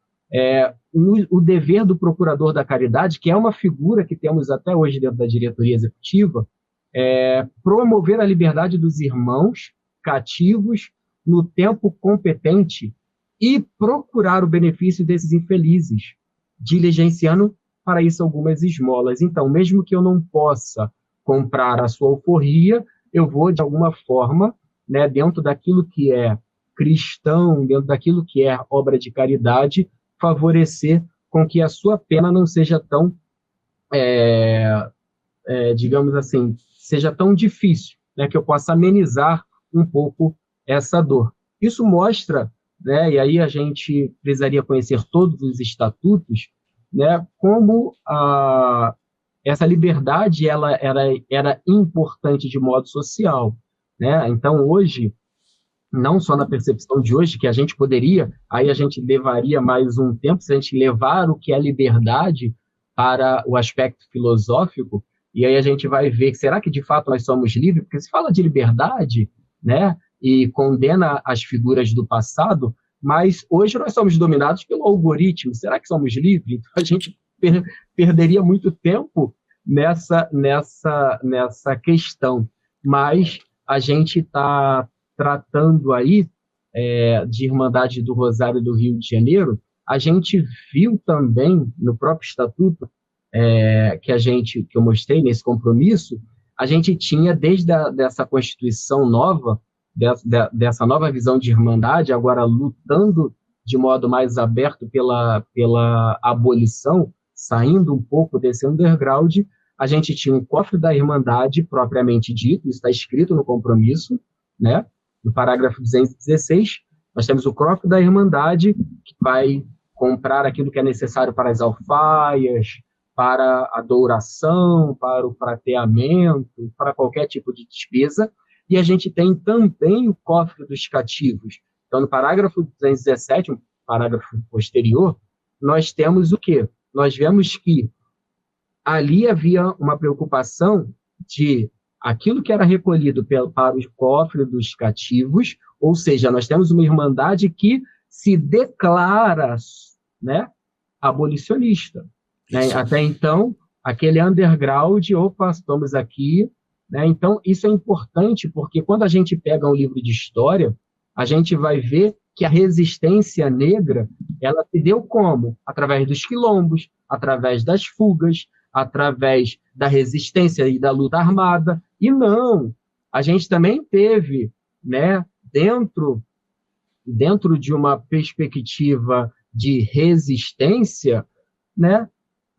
o dever do procurador da caridade, que é uma figura que temos até hoje dentro da diretoria executiva, promover a liberdade dos irmãos cativos no tempo competente e procurar o benefício desses infelizes, diligenciando para isso algumas esmolas. Então, mesmo que eu não possa comprar a sua alforria, eu vou, de alguma forma, né, dentro daquilo que é cristão, dentro daquilo que é obra de caridade, favorecer com que a sua pena não seja tão, digamos assim, seja tão difícil, né, que eu possa amenizar um pouco essa dor. Isso mostra, né, e aí a gente precisaria conhecer todos os estatutos, né, como essa liberdade ela era importante de modo social, né? Então, hoje, não só na percepção de hoje, que a gente poderia, aí a gente levaria mais um tempo, se a gente levar o que é liberdade para o aspecto filosófico, e aí a gente vai ver, será que de fato nós somos livres? Porque se fala de liberdade, né, e condena as figuras do passado, mas hoje nós somos dominados pelo algoritmo. Será que somos livres? Então a gente perderia muito tempo nessa questão. Mas a gente está tratando aí de Irmandade do Rosário do Rio de Janeiro. A gente viu também no próprio estatuto que eu mostrei nesse compromisso, a gente tinha desde dessa Constituição nova, dessa nova visão de Irmandade, agora lutando de modo mais aberto pela abolição, saindo um pouco desse underground, a gente tinha um cofre da Irmandade propriamente dito, isso está escrito no compromisso, né? No parágrafo 216, nós temos o cofre da Irmandade, que vai comprar aquilo que é necessário para as alfaias, para a douração, para o prateamento, para qualquer tipo de despesa, e a gente tem também o cofre dos cativos. Então, no parágrafo 217, um parágrafo posterior, nós temos o quê? Nós vemos que ali havia uma preocupação de aquilo que era recolhido para o cofre dos cativos, ou seja, nós temos uma irmandade que se declara, né, abolicionista. Né? Até então, aquele underground, opa, estamos aqui. Né? Então, isso é importante, porque quando a gente pega um livro de história, a gente vai ver que a resistência negra, ela se deu como? Através dos quilombos, através das fugas, através da resistência e da luta armada. E não, a gente também teve, né, dentro de uma perspectiva de resistência, né,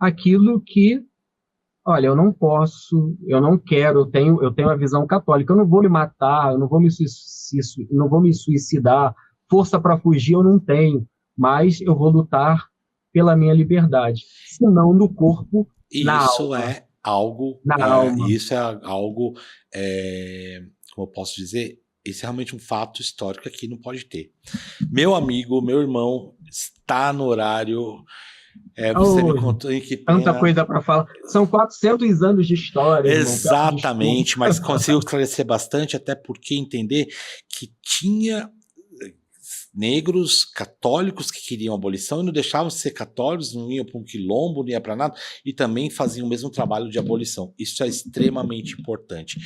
aquilo que, olha, eu não posso, eu não quero, eu tenho a visão católica, eu não vou me matar, eu não vou me suicidar, força para fugir eu não tenho, mas eu vou lutar pela minha liberdade, se não no corpo, na alma. Isso é algo, como eu posso dizer, isso é realmente um fato histórico que não pode ter. Meu amigo, meu irmão, está no horário. Você me contou em que pena. Tanta coisa para falar. São 400 anos de história. Exatamente, irmão, mas consigo esclarecer bastante, até porque entender que tinha negros católicos que queriam abolição e não deixavam de ser católicos, não iam para um quilombo, não iam para nada, e também faziam o mesmo trabalho de abolição. Isso é extremamente importante.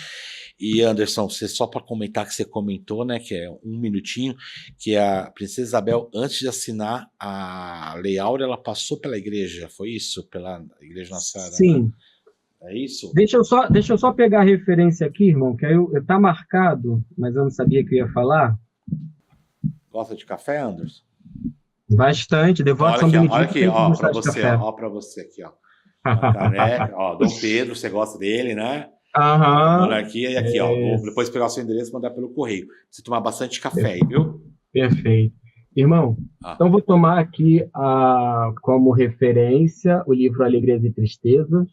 E Anderson, só para comentar que você comentou, né, que é um minutinho, que a Princesa Isabel, antes de assinar a Lei Áurea, ela passou pela igreja, foi isso? Pela Igreja Nossa Senhora? Sim. É isso? Deixa eu só pegar a referência aqui, irmão, que aí tá marcado, mas eu não sabia que eu ia falar. Gosta de café, Anderson? Bastante, devoto São Benedito. Olha aqui, ó, para você, ó, para você aqui, ó. Careca, ó, Dom Pedro, você gosta dele, né? Monarquia, e aqui, ó, vou depois pegar o seu endereço e mandar pelo correio. Você tomar bastante café aí, viu? Perfeito. Irmão, então vou tomar aqui como referência o livro Alegrias e Tristezas,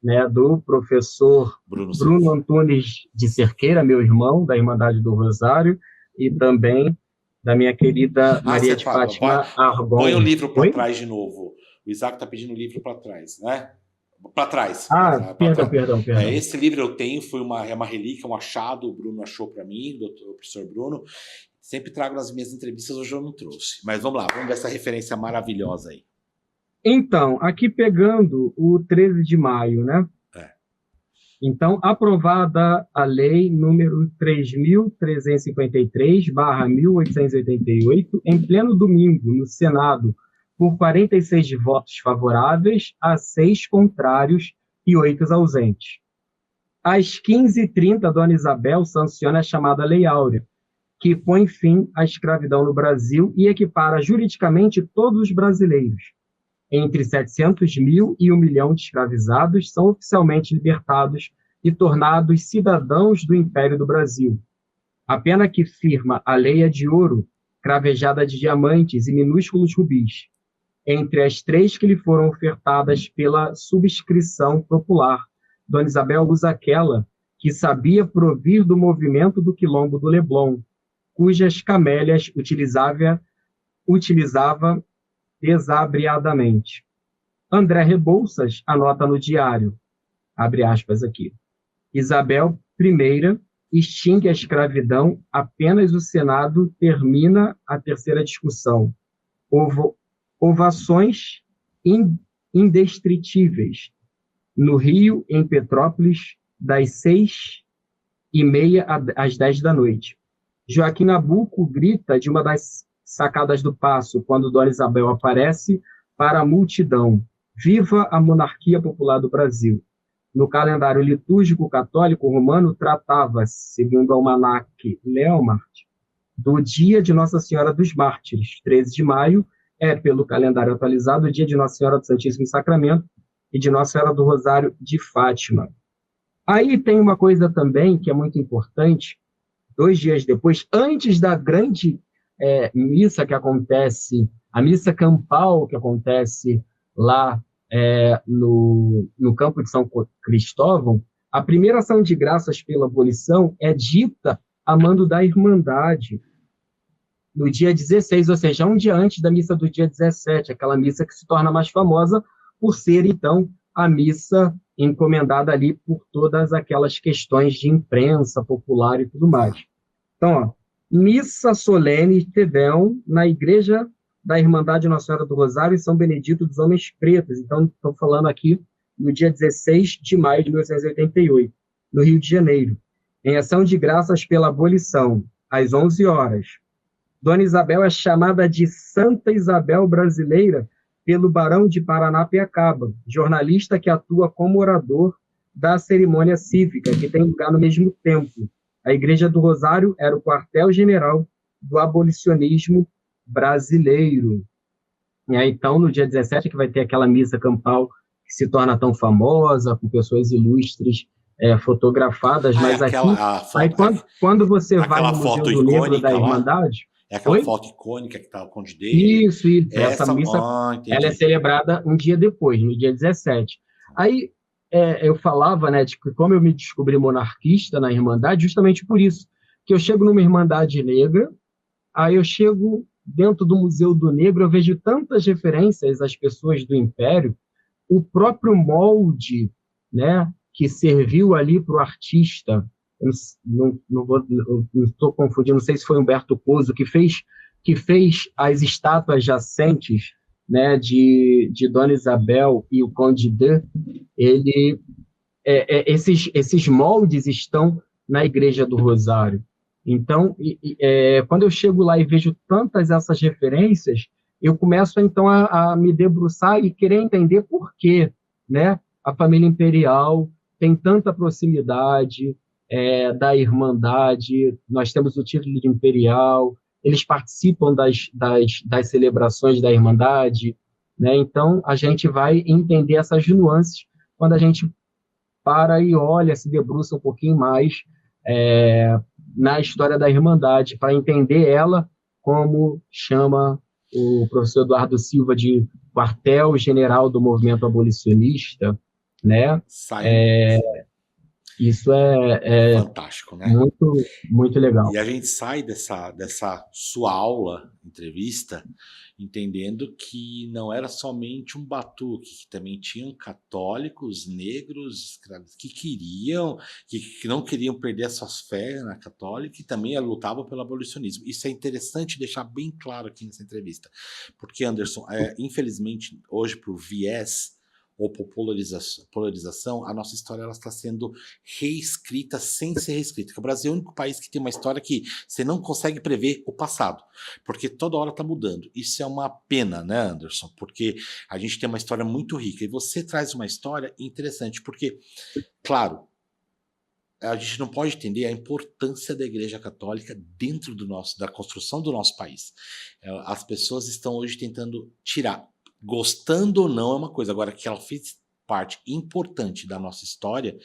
né, do professor Bruno Antunes de Cerqueira, meu irmão, da Irmandade do Rosário, e também da minha querida Maria de Fátima Argon. Põe o livro para trás de novo. O Isaac está pedindo o livro para trás, né? Para trás. Perdão. Esse livro eu tenho, foi uma relíquia, um achado, o Bruno achou para mim, o professor Bruno. Sempre trago nas minhas entrevistas, hoje eu não trouxe. Mas vamos lá, vamos ver essa referência maravilhosa aí. Então, aqui pegando o 13 de maio, né? Então, aprovada a lei número 3.353/1888, em pleno domingo, no Senado, por 46 votos favoráveis a 6 contrários e 8 ausentes. Às 15h30, Dona Isabel sanciona a chamada Lei Áurea, que põe fim à escravidão no Brasil e equipara juridicamente todos os brasileiros. entre 700 mil e 1 milhão de escravizados são oficialmente libertados e tornados cidadãos do Império do Brasil. A pena que firma a lei é de ouro, cravejada de diamantes e minúsculos rubis, entre as 3 que lhe foram ofertadas pela subscrição popular. Dona Isabel usa aquela que sabia provir do movimento do quilombo do Leblon, cujas camélias utilizava desabriadamente. André Rebouças anota no diário, abre aspas aqui, Isabel I extingue a escravidão, apenas o Senado termina a terceira discussão. Ovações indestritíveis. No Rio, em Petrópolis, das 6h30 às 10 da noite. Joaquim Nabuco grita de uma das sacadas do Paço, quando Dona Isabel aparece, para a multidão: viva a monarquia popular do Brasil. No calendário litúrgico católico romano, tratava-se, segundo o almanaque Leomart, do dia de Nossa Senhora dos Mártires. 13 de maio é, pelo calendário atualizado, o dia de Nossa Senhora do Santíssimo Sacramento e de Nossa Senhora do Rosário de Fátima. Aí tem uma coisa também que é muito importante, 2 dias depois, antes da grande missa que acontece, a missa campal que acontece lá no campo de São Cristóvão, a primeira ação de graças pela abolição é dita a mando da Irmandade, no dia 16, ou seja, um dia antes da missa do dia 17, aquela missa que se torna mais famosa por ser, então, a missa encomendada ali por todas aquelas questões de imprensa popular e tudo mais. Então, ó, missa solene Tedeum na igreja da Irmandade Nossa Senhora do Rosário e São Benedito dos Homens Pretos. Então, estou falando aqui no dia 16 de maio de 1888, no Rio de Janeiro. Em ação de graças pela abolição, às 11 horas. Dona Isabel é chamada de Santa Isabel Brasileira pelo Barão de Paranapiacaba, jornalista que atua como orador da cerimônia cívica, que tem lugar no mesmo templo. A Igreja do Rosário era o quartel-general do abolicionismo brasileiro. E aí, então, no dia 17, que vai ter aquela missa campal que se torna tão famosa, com pessoas ilustres fotografadas, mas aquela, aqui... Aí, quando você vai no Museu do Negro da Irmandade... É aquela foto icônica que está o Conde dele. Isso. Essa missa ela é celebrada um dia depois, no dia 17. Aí eu falava, né, de que como eu me descobri monarquista na Irmandade, justamente por isso, que eu chego numa Irmandade negra, aí eu chego dentro do Museu do Negro, eu vejo tantas referências às pessoas do Império, o próprio molde, né, que serviu ali para o artista. Eu não estou confundindo, não sei se foi Humberto Coso que fez as estátuas jacentes, né, de Dona Isabel e o Conde de. Esses moldes estão na Igreja do Rosário. Então, quando eu chego lá e vejo tantas essas referências, eu começo então a me debruçar e querer entender por que, né, a família imperial tem tanta proximidade da Irmandade. Nós temos o título de imperial, eles participam das celebrações da Irmandade, né? Então, a gente vai entender essas nuances quando a gente para e olha, se debruça um pouquinho mais na história da Irmandade, para entender ela, como chama o professor Eduardo Silva de quartel-general do movimento abolicionista, né? Isso é fantástico, né? Muito, muito legal. E a gente sai dessa sua aula, entrevista, entendendo que não era somente um batuque, que também tinham católicos, negros, escravos, que não queriam perder as suas fés na católica e também lutavam pelo abolicionismo. Isso é interessante deixar bem claro aqui nessa entrevista, porque, Anderson, infelizmente, hoje, por viés ou por polarização, a nossa história ela está sendo reescrita sem ser reescrita. O Brasil é o único país que tem uma história que você não consegue prever o passado, porque toda hora está mudando. Isso é uma pena, né, Anderson? Porque a gente tem uma história muito rica, e você traz uma história interessante, porque, claro, a gente não pode entender a importância da Igreja Católica dentro da construção do nosso país. As pessoas estão hoje tentando tirar. Gostando ou não é uma coisa, agora que ela fez parte importante da nossa história,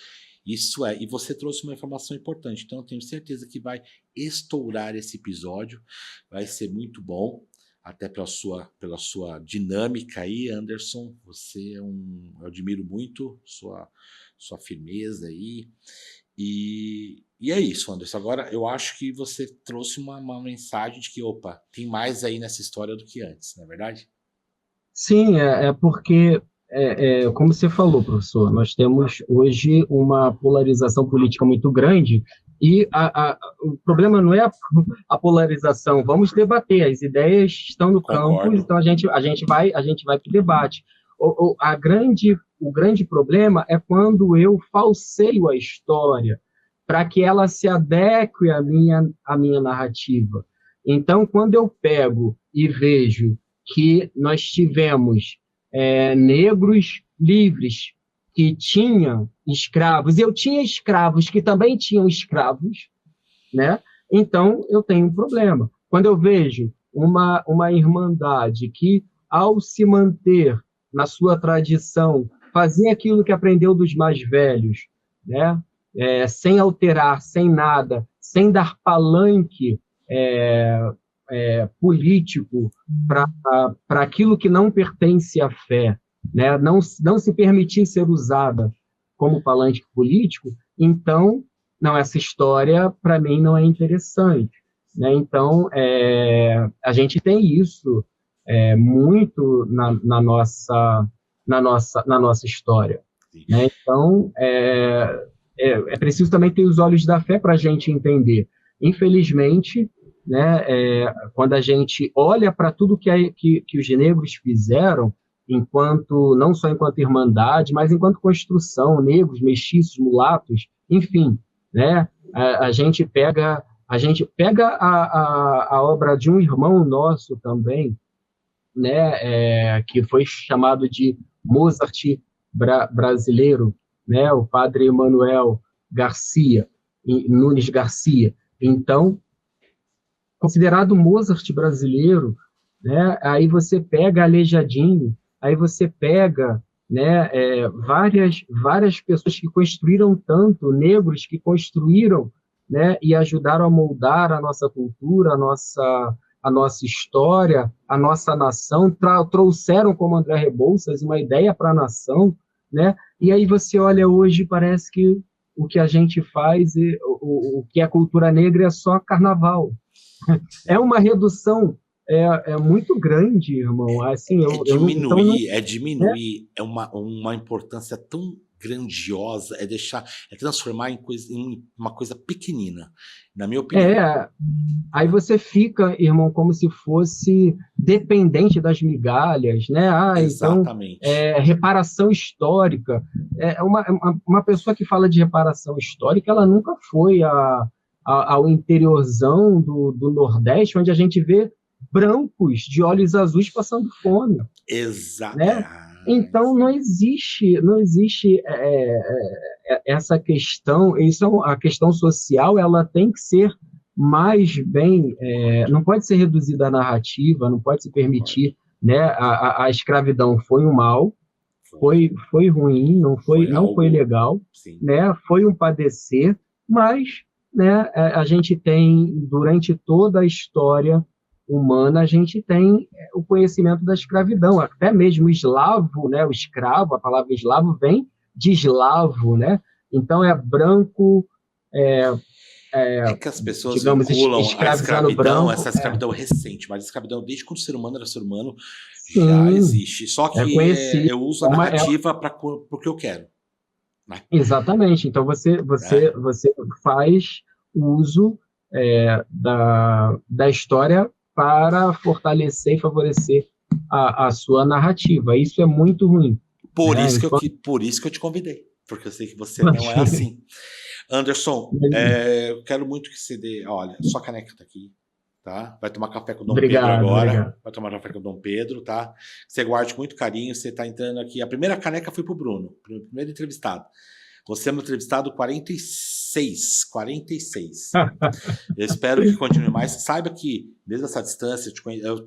isso é, e você trouxe uma informação importante, então eu tenho certeza que vai estourar esse episódio, vai ser muito bom, até pela sua dinâmica aí, Anderson, você eu admiro muito sua firmeza aí, e é isso, Anderson, agora eu acho que você trouxe uma mensagem de que, opa, tem mais aí nessa história do que antes, não é verdade? Sim, é porque, como você falou, professor, nós temos hoje uma polarização política muito grande e o problema não é a polarização. Vamos debater, as ideias estão no campo, Concordo. então a gente vai para o debate. O grande problema é quando eu falseio a história para que ela se adeque à minha narrativa. Então, quando eu pego e vejo que nós tivemos negros livres que tinham escravos, e eu tinha escravos que também tinham escravos, né? Então eu tenho um problema. Quando eu vejo uma irmandade que, ao se manter na sua tradição, fazia aquilo que aprendeu dos mais velhos, né? Sem alterar, sem nada, sem dar palanque político para aquilo que não pertence à fé, né? Não se permitir ser usada como palanque político, então, não, essa história, para mim, não é interessante. Né? Então, a gente tem isso muito na nossa história. Né? Então, é preciso também ter os olhos da fé para a gente entender. Infelizmente, né, quando a gente olha para tudo que os negros fizeram, não só enquanto irmandade, mas enquanto construção, negros, mestiços, mulatos, enfim, né, a gente pega a obra de um irmão nosso também, né, que foi chamado de Mozart brasileiro, né, o padre Emanuel Nunes Garcia. Então, considerado Mozart brasileiro, né, aí você pega Aleijadinho, aí você pega, né, várias pessoas que construíram tanto, negros que construíram, né, e ajudaram a moldar a nossa cultura, a nossa história, a nossa nação, trouxeram, como André Rebouças, uma ideia para a nação, né, e aí você olha hoje, parece que o que a gente faz, o que é cultura negra é só carnaval. É uma redução muito grande, irmão. Assim, diminuir, é uma importância tão grandiosa, é transformar em uma coisa pequenina, na minha opinião. Aí você fica, irmão, como se fosse dependente das migalhas, né? Então, Exatamente. reparação histórica. Uma pessoa que fala de reparação histórica, ela nunca foi ao interiorzão do Nordeste, onde a gente vê brancos de olhos azuis passando fome. Exato. Né? Então, não existe essa questão, a questão social, ela tem que ser mais bem, não pode ser reduzida à narrativa, não pode se permitir, né? A escravidão foi um mal, foi ruim, não foi legal, né? Foi um padecer, mas, né, a gente tem, durante toda a história humana, a gente tem o conhecimento da escravidão, até mesmo o eslavo, né, o escravo, a palavra eslavo vem de eslavo, né? Então é branco, que as pessoas digamos, vinculam a escravidão, branco, essa escravidão recente, mas a escravidão desde quando o ser humano era ser humano sim, já existe. Só que eu uso a narrativa para porque eu quero. Né? Exatamente. Então você faz uso da história para fortalecer e favorecer a sua narrativa. Isso é muito ruim. Por isso que eu te convidei, porque eu sei que você não é assim. Anderson, eu quero muito que você dê. Olha, sua caneca tá aqui, tá? Vai tomar café com o Dom Pedro agora. Obrigado. Vai tomar café com o Dom Pedro, tá? Você guarde com muito carinho. Você tá entrando aqui. A primeira caneca foi pro Bruno, primeiro entrevistado. Você é meu entrevistado 46. 46. Eu espero que continue mais. Saiba que, desde essa distância, eu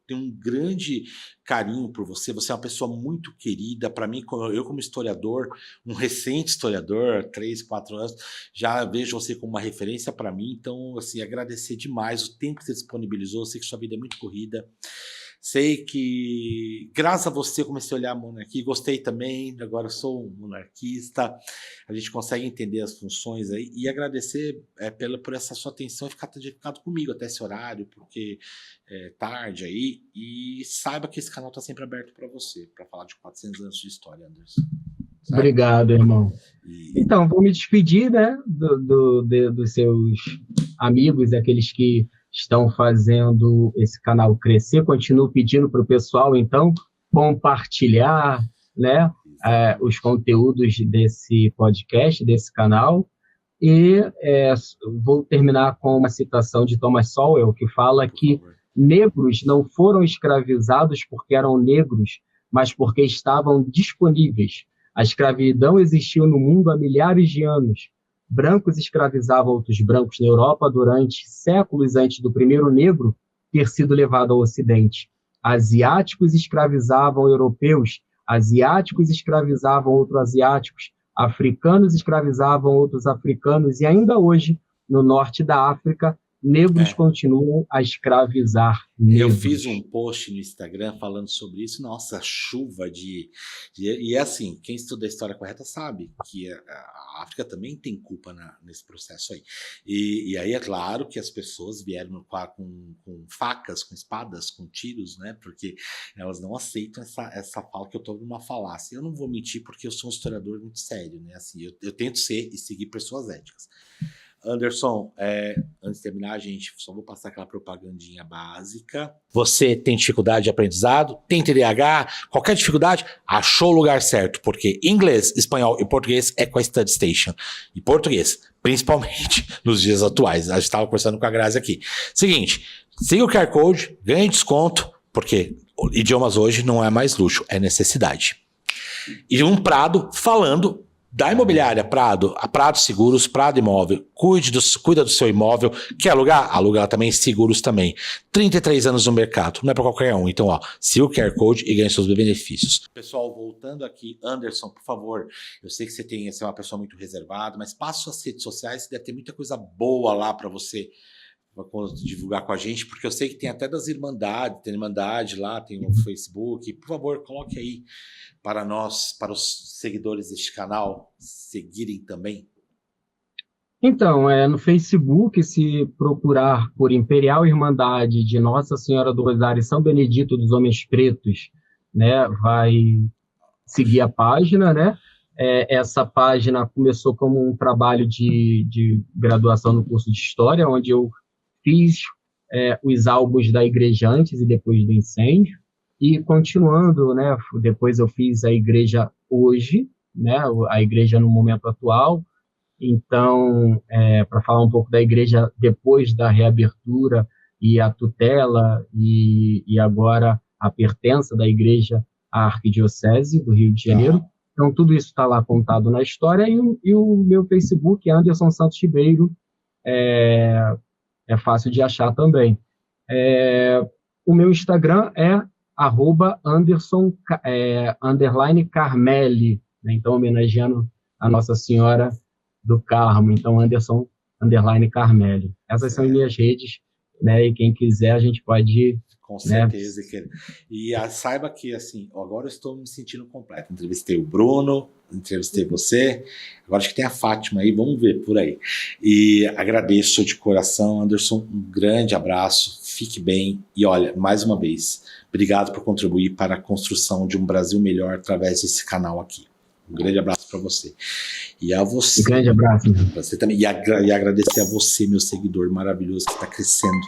tenho um grande carinho por você. Você é uma pessoa muito querida. Para mim, eu como historiador, um recente historiador, 3, 4 anos, já vejo você como uma referência para mim. Então, assim, agradecer demais o tempo que você disponibilizou. Eu sei que sua vida é muito corrida. Sei que, graças a você, eu comecei a olhar a monarquia, gostei também, agora eu sou um monarquista, a gente consegue entender as funções aí, e agradecer por essa sua atenção e ter ficado comigo até esse horário, porque é tarde aí, e saiba que esse canal está sempre aberto para você, para falar de 400 anos de história, Anderson. Certo? Obrigado, irmão. Então, vou me despedir, né, dos seus amigos, aqueles que estão fazendo esse canal crescer. Continuo pedindo para o pessoal, então, compartilhar, né, os conteúdos desse podcast, desse canal. E vou terminar com uma citação de Thomas Sowell, que fala que negros não foram escravizados porque eram negros, mas porque estavam disponíveis. A escravidão existiu no mundo há milhares de anos. Brancos escravizavam outros brancos na Europa durante séculos antes do primeiro negro ter sido levado ao Ocidente. Asiáticos escravizavam europeus, asiáticos escravizavam outros asiáticos, africanos escravizavam outros africanos, e ainda hoje, no norte da África, negros continuam a escravizar negros. Eu fiz um post no Instagram falando sobre isso. Nossa, chuva e é assim, quem estuda a história correta sabe que a África também tem culpa nesse processo aí. E aí é claro que as pessoas vieram com facas, com espadas, com tiros, né? Porque elas não aceitam essa fala, que eu estou numa falácia. Eu não vou mentir porque eu sou um historiador muito sério, né? Assim, eu tento ser e seguir pessoas éticas. Anderson, antes de terminar, gente, só vou passar aquela propagandinha básica. Você tem dificuldade de aprendizado? Tem TDAH? Qualquer dificuldade? Achou o lugar certo, porque inglês, espanhol e português é com a Study Station. E português, principalmente nos dias atuais. A gente estava conversando com a Grazi aqui. Seguinte, siga o QR Code, ganhe desconto, porque idiomas hoje não é mais luxo, é necessidade. E um Prado falando da imobiliária Prado, a Prado Seguros, Prado Imóvel, cuida do seu imóvel. Quer alugar? Aluga também, seguros também. 33 anos no mercado, não é para qualquer um. Então, siga o QR Code e ganhe seus benefícios. Pessoal, voltando aqui, Anderson, por favor, eu sei que você é uma pessoa muito reservada, mas passe suas redes sociais, deve ter muita coisa boa lá para você divulgar com a gente, porque eu sei que tem até das Irmandades, tem Irmandade lá, tem o Facebook. Por favor, coloque aí para nós, para os seguidores deste canal, seguirem também. Então, no Facebook, se procurar por Imperial Irmandade de Nossa Senhora do Rosário e São Benedito dos Homens Pretos, né, vai seguir a página, né? Essa página começou como um trabalho de graduação no curso de História, onde eu fiz os álbuns da igreja antes e depois do incêndio, e continuando, né, depois eu fiz a igreja hoje, né, a igreja no momento atual. Então, para falar um pouco da igreja depois da reabertura e a tutela e agora a pertença da igreja à Arquidiocese do Rio de Janeiro. Então, tudo isso está lá contado na história, e o meu Facebook é Anderson Santos Ribeiro, é fácil de achar também. O meu Instagram é @Anderson _Carmeli, né? Então, homenageando a Nossa Senhora do Carmo. Então, Anderson _Carmeli. Essas são as minhas redes, né? E quem quiser, a gente pode... Com certeza, né? E saiba que, assim, agora eu estou me sentindo completo. Entrevistei o Bruno, entrevistei você, agora acho que tem a Fátima aí, vamos ver por aí. E agradeço de coração, Anderson, um grande abraço, fique bem, e olha, mais uma vez, obrigado por contribuir para a construção de um Brasil melhor através desse canal aqui. Um grande abraço para você. E a você. Um grande abraço. Você também. E agradecer a você, meu seguidor maravilhoso, que está crescendo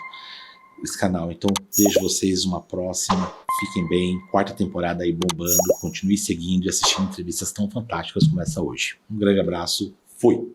esse canal. Então, vejo vocês uma próxima. Fiquem bem. 4ª temporada aí bombando. Continue seguindo e assistindo entrevistas tão fantásticas como essa hoje. Um grande abraço. Fui.